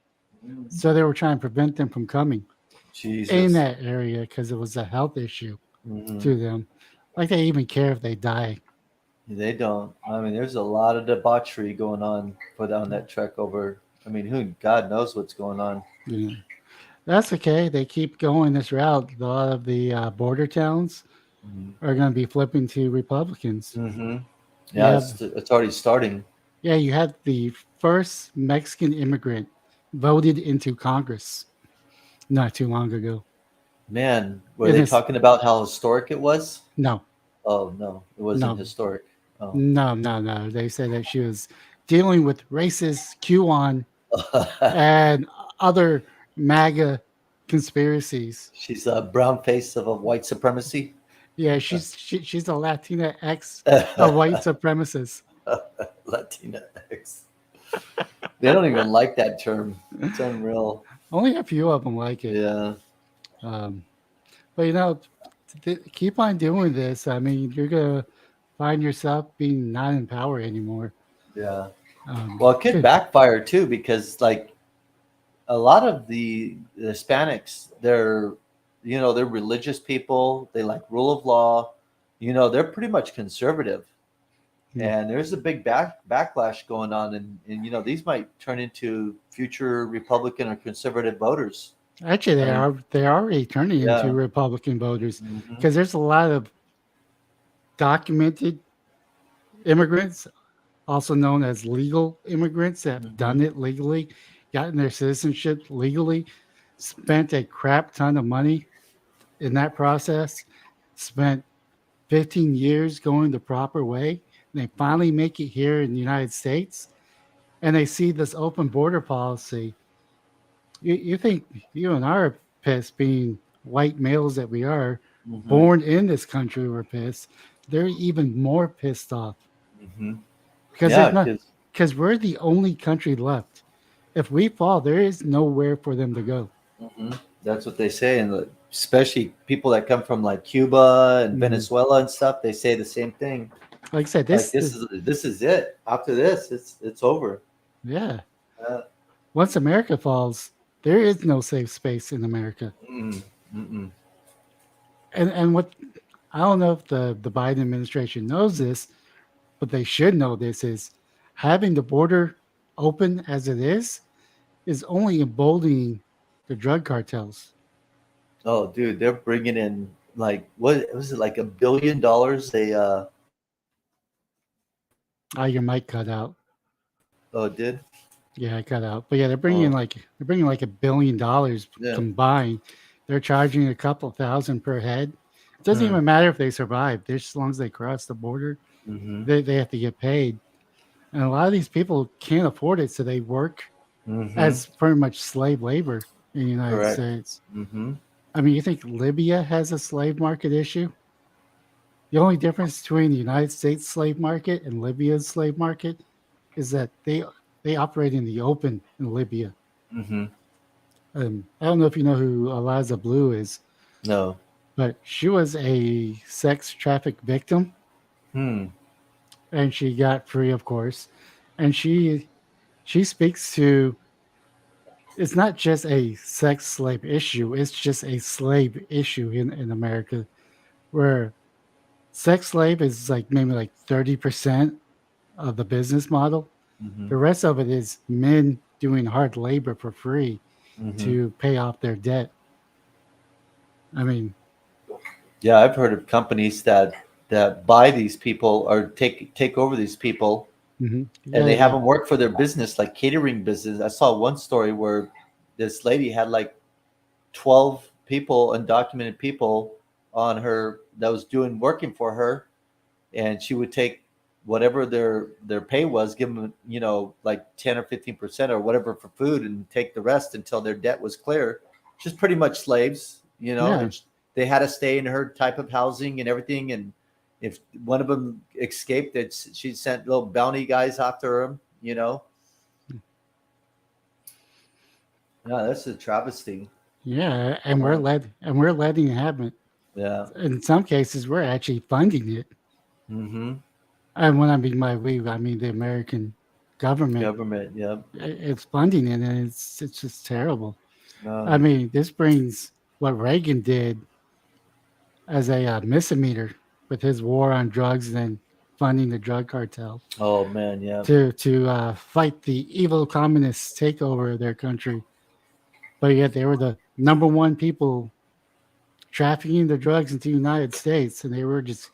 So they were trying to prevent them from coming in Jesus. that area because it was a health issue hmm to them. Like they even care if they die. They don't. I mean, there's a lot of debauchery going on for down that trek over. I mean, who God knows what's going on. You know. That's okay. They keep going this route. A lot of the border towns hmm are going to be flipping to Republicans. hmm You Yeah, have it's already starting. Yeah, you had the first Mexican immigrant voted into Congress not too long ago. Man, were In they this, talking about how historic it was? no, Oh no, it wasn't no, historic. Oh. no. They said that she was dealing with racist QAnon and other MAGA conspiracies. She's a brown face of a white supremacy. Yeah, she's a Latina ex a white supremacist. Latina X. They don't even like that term. It's unreal. Only a few of them like it. Yeah. Um, but keep on doing this. I mean, you're gonna find yourself being not in power anymore. Yeah. Well, it could Good. backfire too because like a lot of the Hispanics, they're religious people. They like rule of law. They're pretty much conservative, Hmm. and there's a big backlash going on, and these might turn into future Republican or conservative voters. Actually, I mean, they're already turning into yeah. Republican voters hmm because there's a lot of documented immigrants, also known as legal immigrants, that have hmm done it legally, gotten their citizenship legally, spent a crap ton of money in that process, spent 15 years going the proper way. And they finally make it here in the United States and they see this open border policy. You think you and I are pissed being white males that we are, hmm born in this country, we're pissed. They're even more pissed off hmm because Yeah, there's not because because we're the only country left. If we fall, there is nowhere for them to go. that's what they say, and especially people that come from like Cuba and Mhm. Venezuela and stuff, they say the same thing. Like I said, Like this is it. After this, it's over. yeah. Uh, Once America falls, there is no safe space in America. mm, mm-mm. And what I don't know if the Biden administration knows this, but they should know this is having the border open as it is only emboldening the drug cartels. Oh, dude, they're bringing in like what was it like $1 billion? They Ah, your mic cut out. oh it did Yeah, it cut out. But yeah, oh they're bringing like $1 billion yeah combined they're charging a couple thousand per head. It doesn't Hmm. even matter if they survive. Just as long as they cross the border, Mm-hmm. they have to get paid. And a lot of these people can't afford it, so they work Mm-hmm. as pretty much slave labor in the United Correct. States. Mm-hmm. I mean, you think Libya has a slave market issue? The only difference between the United States slave market and Libya's slave market is that they operate in the open in Libya. Mm-hmm. I don't know if you know who Eliza Blue is, No. but she was a sex traffic victim, Hmm. and she got free, of course. And she speaks to, it's not just a sex slave issue; it's just a slave issue in America, where sex slave is like maybe like 30% of the business model. Mm-hmm. The rest of it is men doing hard labor for free Mm-hmm. to pay off their debt. I mean, Yeah, I've heard of companies that buy these people or take over these people, and yeah, they have yeah, them work for their business, like catering business. I saw one story where this lady had like 12 people, undocumented people, on her that was doing working for her, and she would take whatever their pay was, give them like 10 or 15% or whatever for food, and take the rest until their debt was clear. Just pretty much slaves, yeah. and they had to stay in her type of housing and everything. And if one of them escaped, that she sent little bounty guys after him. Yeah, that's a travesty. Yeah, and Uh, we're letting it happen. yeah. In some cases, we're actually funding it. Mm-hmm. And when I mean by we, I mean the American government. Government. Yeah. It's funding it, and it's just terrible. I Um, mean, this brings what Reagan did as a misdemeanor with his war on drugs and then funding the drug cartel oh man. Yeah. to fight the evil communists takeover of their country. But yet they were the number one people trafficking the drugs into the United States, and they were just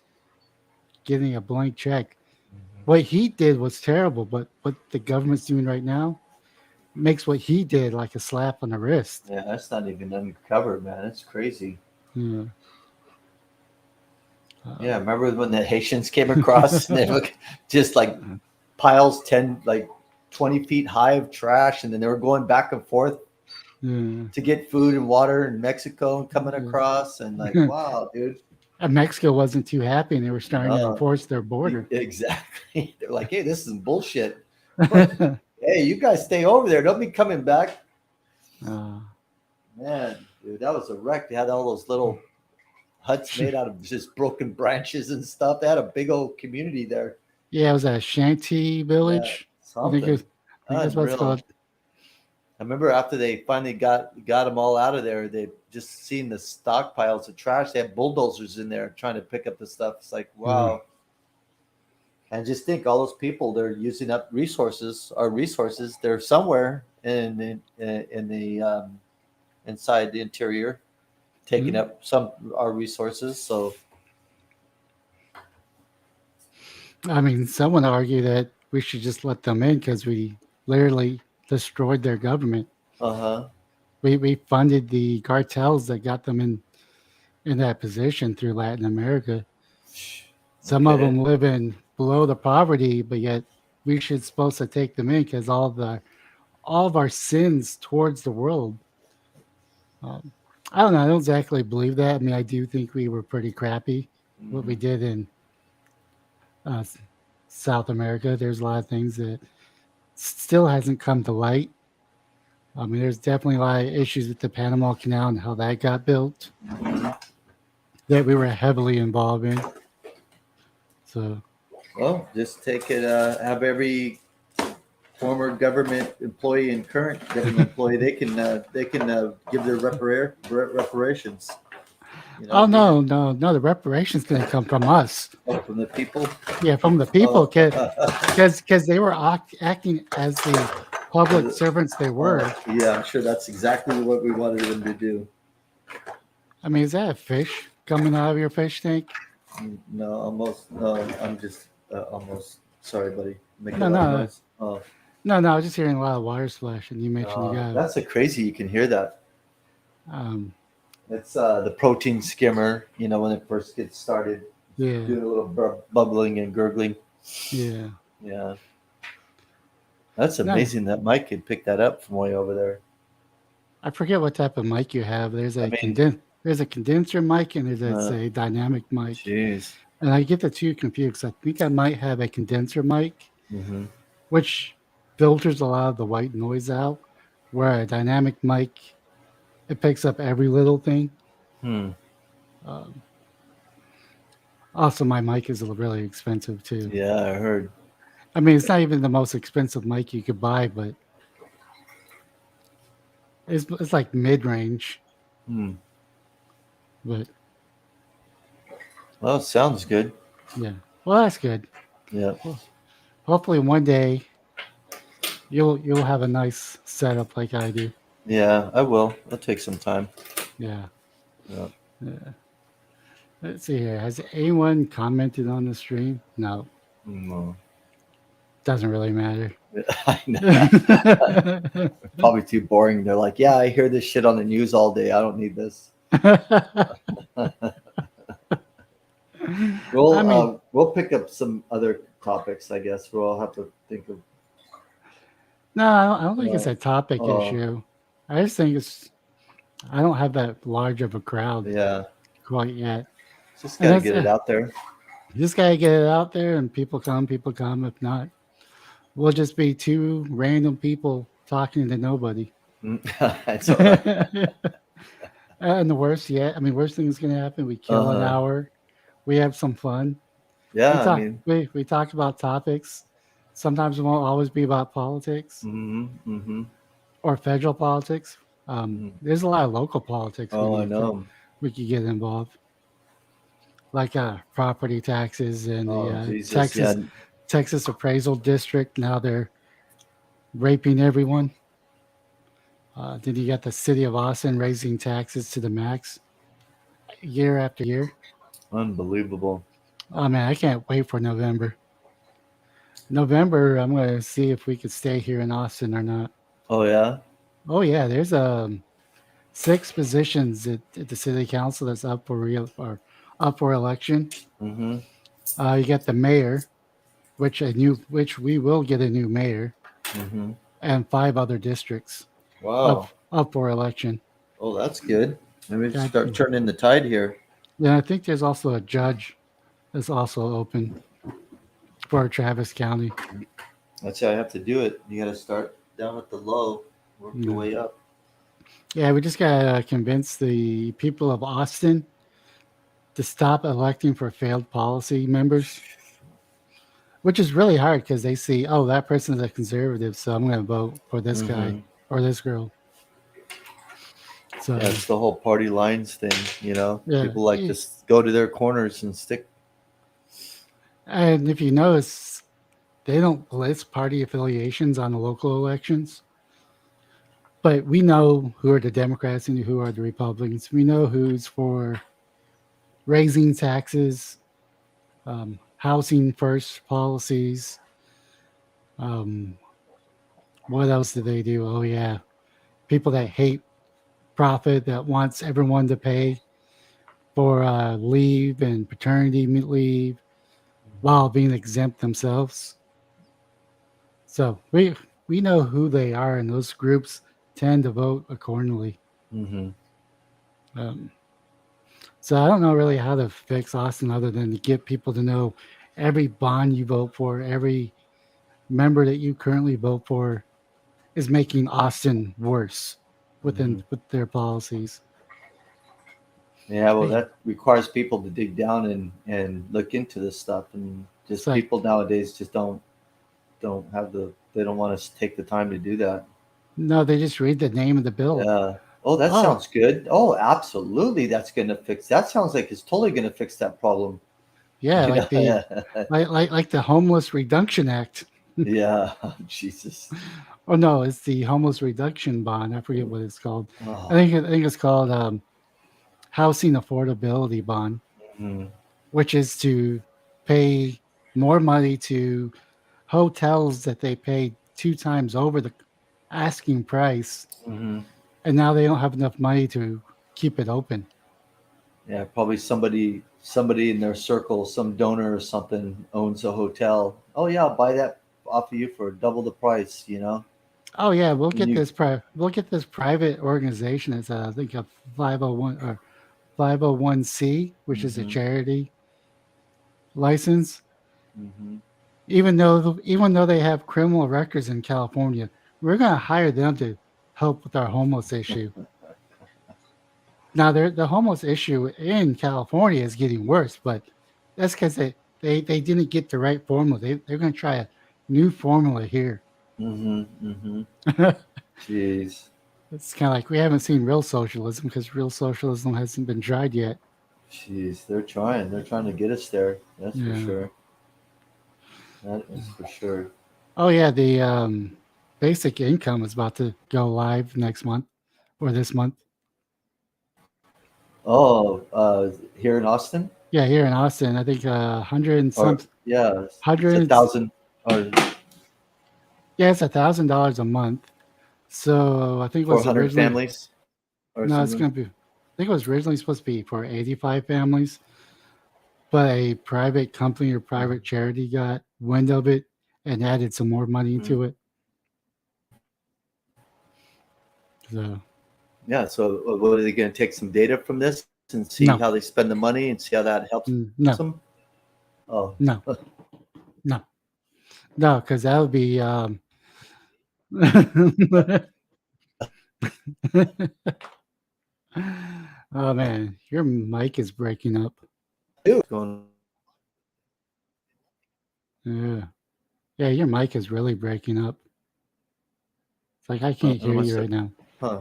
getting a blank check. What he did was terrible, but what the government's doing right now makes what he did like a slap on the wrist. Yeah, that's not even uncovered, man. That's crazy. Yeah. Yeah, Uh, remember when the Haitians came across and they look just like piles 10, like 20 feet high of trash, and then they were going back and forth yeah. to get food and water in Mexico and coming across, and like, Yeah. wow, dude. And Mexico wasn't too happy, and they were starting to No, enforce their border. exactly. They're like, hey, this is bullshit. Fuck. Hey, you guys stay over there. Don't be coming back. uh, Man, dude, that was a wreck. They had all those little huts made out of just broken branches and stuff. They had a big old community there. yeah, it was a shanty Yeah, village. I think something I think that's what it's unreal. called. I remember after they finally got them all out of there, they just seen the stockpiles of trash. They had bulldozers in there trying to pick up the stuff. It's like, Yeah. wow. And just think, all those people, they're using up resources. Our resources, they're somewhere in the inside the interior, taking Mhm. up some our resources. So, I mean, someone argued that we should just let them in because we literally destroyed their government. uh-huh. We funded the cartels that got them in that position through Latin America. Some of Okay. them live in below the poverty, but yet we should supposed to take them in because all of our sins towards the world. Um, I don't know. I don't exactly believe that. I mean, I do think we were pretty crappy what we Mhm. did in uh, South America. There's a lot of things that still hasn't come to light. I mean, there's definitely a lot of issues with the Panama Canal and how that got built that we were heavily involved in. So, Well, just take it. Have every former government employee and current government employee, they can give their reparations. oh Give no, no, no, the reparations going to come from us. from the people. Yeah, from the people, Oh, because they were acting as the public servants they oh, were. yeah, I'm sure that's exactly what we wanted them to do. I mean, is that a fish coming out of your fish tank? No, almost. No, I'm just almost. Sorry, buddy. Making a No, lot of no, noise. Oh, no, no. I was just hearing a lot of water splash, and you mentioned you got that's a crazy. You can hear that. um, It's the protein skimmer. You know, when it first gets started, Yeah, doing a little bubbling and gurgling. yeah. Yeah, that's No, amazing that Mike could pick that up from way over there. I forget what type of mic you have. I mean, There's a condenser mic and there's uh, a dynamic mic. jeez. And I get the two confused. I think I might have a condenser mic, Mm-hmm. which filters a lot of the white noise out, where a dynamic mic, it picks up every little thing. Hmm. Um, Also, my mic is really expensive too. Yeah, I heard. I mean, it's not even the most expensive mic you could buy, but it's like mid range. Hmm. But Well, sounds good. yeah, well, that's good. Yeah. Well, hopefully, one day you'll have a nice setup like I do. Yeah, I will. It'll take some time. Yeah. Yeah. Yeah. Let's see here. Has anyone commented on the stream? No, Mm, doesn't really matter. I know. Probably too boring. They're like, yeah, I hear this shit on the news all day. I don't need this. I mean, We'll pick up some other topics, I guess. We'll have to think of. no, I don't think it's Uh, a topic uh, issue. I just think I don't have that large of a crowd yeah, quite yet. just And got to that's get it out there. you just gotta get it out there, and people come, people come. If not, we'll just be two random people talking to nobody. Mm, it's all right. And the worst yet, I mean, worst thing is gonna happen. We kill an Uh-huh. hour. We have some fun. Yeah, I mean, We talk about topics. Sometimes it won't always be about politics mm-hmm, mm-hmm, or federal politics. mm-hmm. There's a lot of local politics Oh, I know. we could get involved, like property taxes and the Oh, Jesus. Yeah. Texas appraisal district. Now they're raping everyone. Then you got the city of Austin raising taxes to the max year after year. Unbelievable. Oh man, I can't wait for November. November, I'm going to see if we could stay here in Austin or not. Oh, yeah. Oh yeah, there's six positions at the city council that's up for real or up for election. Mm-hmm, You got the mayor, which we will get a new mayor, mm-hmm. and five other districts up Wow. up for election. Oh, that's good. Maybe Yeah, start turning the tide here. then I think there's also a judge that's also open for Travis County. That's how I have to do it. You got to start down at the low, work your Yeah, way up. yeah, we just gotta convince the people of Austin to stop electing for failed policy members, which is really hard because they see, oh, that person is a conservative, so I'm going to vote for this guy Mm-hmm. or this girl. Yeah, So it's the whole party lines thing, you know. yeah, People like to go to their corners and stick. and if you notice, they don't list party affiliations on the local elections, but we know who are the Democrats and who are the Republicans. We know who's for raising taxes, housing first policies. Um, what else do they do? Oh yeah, people that hate profit, that wants everyone to pay for leave and paternity leave while being exempt themselves. So we know who they are, and those groups tend to vote accordingly. Mm-hmm. Um, so I don't know really how to fix Austin other than to get people to know every bond you vote for, every member that you currently vote for is making Austin worse Mm-hmm. with their policies. Yeah, well, Hey, that requires people to dig down and look into this stuff, and it's just like people nowadays just don't have they don't want to take the time to do that. no, they just read the name of the bill. Yeah. Oh, that Oh, sounds good. Oh, absolutely. That's gonna fix. That sounds like it's totally gonna fix that problem. yeah, You know? Yeah. like the Homeless Reduction Act. Yeah. Jesus. Oh no, it's the Homeless Reduction Bond. I forget what it's called. Oh. I think it's called Housing Affordability Bond, Mm-hmm. which is to pay more money to hotels that they paid two times over the asking price, Mm-hmm. and now they don't have enough money to keep it open. Yeah, probably somebody in their circle, some donor or something owns a hotel. Oh yeah, I'll buy that off of you for double the price, you know? Oh yeah, And you we'll get this private organization. It's I think a 501 or 501c, which is a mhm. charity license. Mhm. Even though they have criminal records in California, we're going to hire them to help with our homeless issue. Now, the homeless issue in California is getting worse, but that's because they didn't get the right formula. They're going to try a new formula here. Mhm. Mhm. Jeez. It's kind of like we haven't seen real socialism because real socialism hasn't been tried yet. Jeez, they're trying. They're trying to get us there. That's for Yeah. sure. That is for sure. Oh yeah, the basic income is about to go live next month or this month. Oh, here in Austin, Yeah, here in Austin, I think hundred and or some yeah, it's a hundred. thousand. Or Yeah, it's $1,000 a month. So I think it was 400 originally families or no, it's something. gonna be. I think it was originally supposed to be for 85 families, but a private company or private charity got wind of it and added some more money Mhm. into it. So Yeah. So, what are they going to take some data from this and see how they no, spend the money and see how that helps them? no, Oh, no, no, no, because that would be. Oh man, your mic is breaking up. dude, what's going on? Yeah, yeah, your mic is really breaking up. It's like I I don't can't know. hear Must you have. right now. Huh.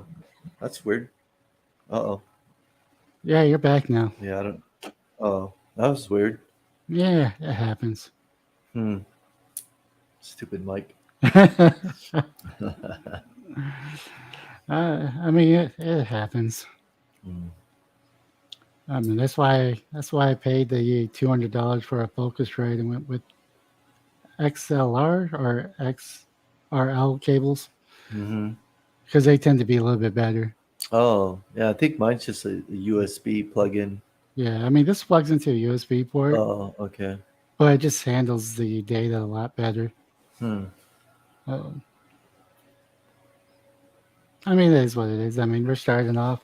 That's weird. Uh oh. Yeah, you're back now. Yeah. I don't. Oh, that was weird. Yeah, it happens. Hmm. Stupid Mike. I mean, it happens. Hmm. I mean, that's why I paid the $200 for a Focusrite and went with XLR or XRL cables Mm-hmm. because they tend to be a little bit better. Oh, yeah. I think mine's just a USB plug-in. Yeah, I mean, this plugs into a USB port, Oh, okay. but it just handles the data a lot better. Hmm. Um, I mean, it is what it is. I mean, we're starting off.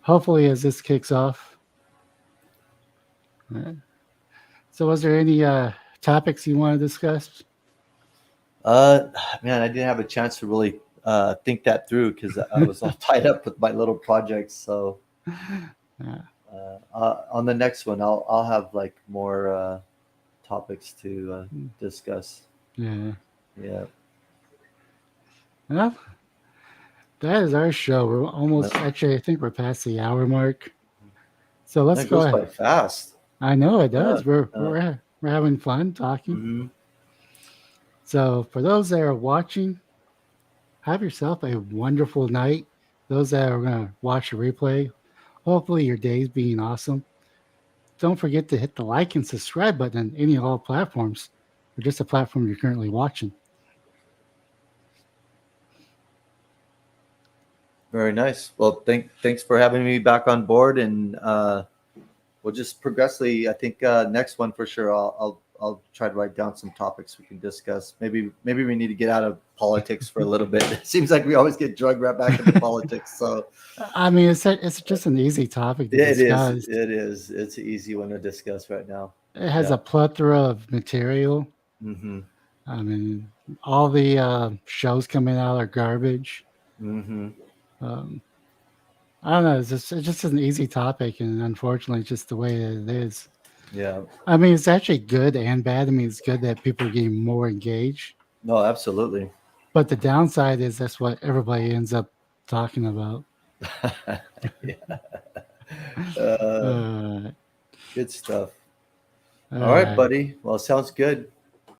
Hopefully, as this kicks off. uh, So, was there any topics you want to discuss? Uh, Man, I didn't have a chance to really think that through because I was all tied up with my little projects. So Yeah, on the next one, I'll have like more topics to discuss. yeah. Yeah, Well, that is our show. We're that, almost actually. I think we're past the hour mark. So let's that go goes ahead. by fast. I know it Yeah. does. Uh, We're having fun talking. mm-hmm. So for those that are watching, have yourself a wonderful night. Those that are going to watch the replay, hopefully your day's being awesome. Don't forget to hit the like and subscribe button on any of all platforms, or just the platform you're currently watching. Very nice. Well, thanks for having me back on board, and we'll just progressively. I think next one for sure. I'll try to write down some topics we can discuss. Maybe we need to get out of politics for a little bit. It seems like we always get drugged right back into politics. So I mean, it's just an easy topic to yeah, it is. discuss. It is. It's an easy one to discuss right now. It has Yeah. a plethora of material. Mm-hmm. I mean, all the shows coming out are garbage. Mm-hmm. Um, I don't know. It's just an easy topic, and unfortunately, just the way that it is. Yeah. I mean, it's actually good and bad. I mean, it's good that people are getting more engaged, No, absolutely. but the downside is that's what everybody ends up talking about. Yeah. Uh, Uh, Good stuff. all All right, right. buddy. Well, sounds good.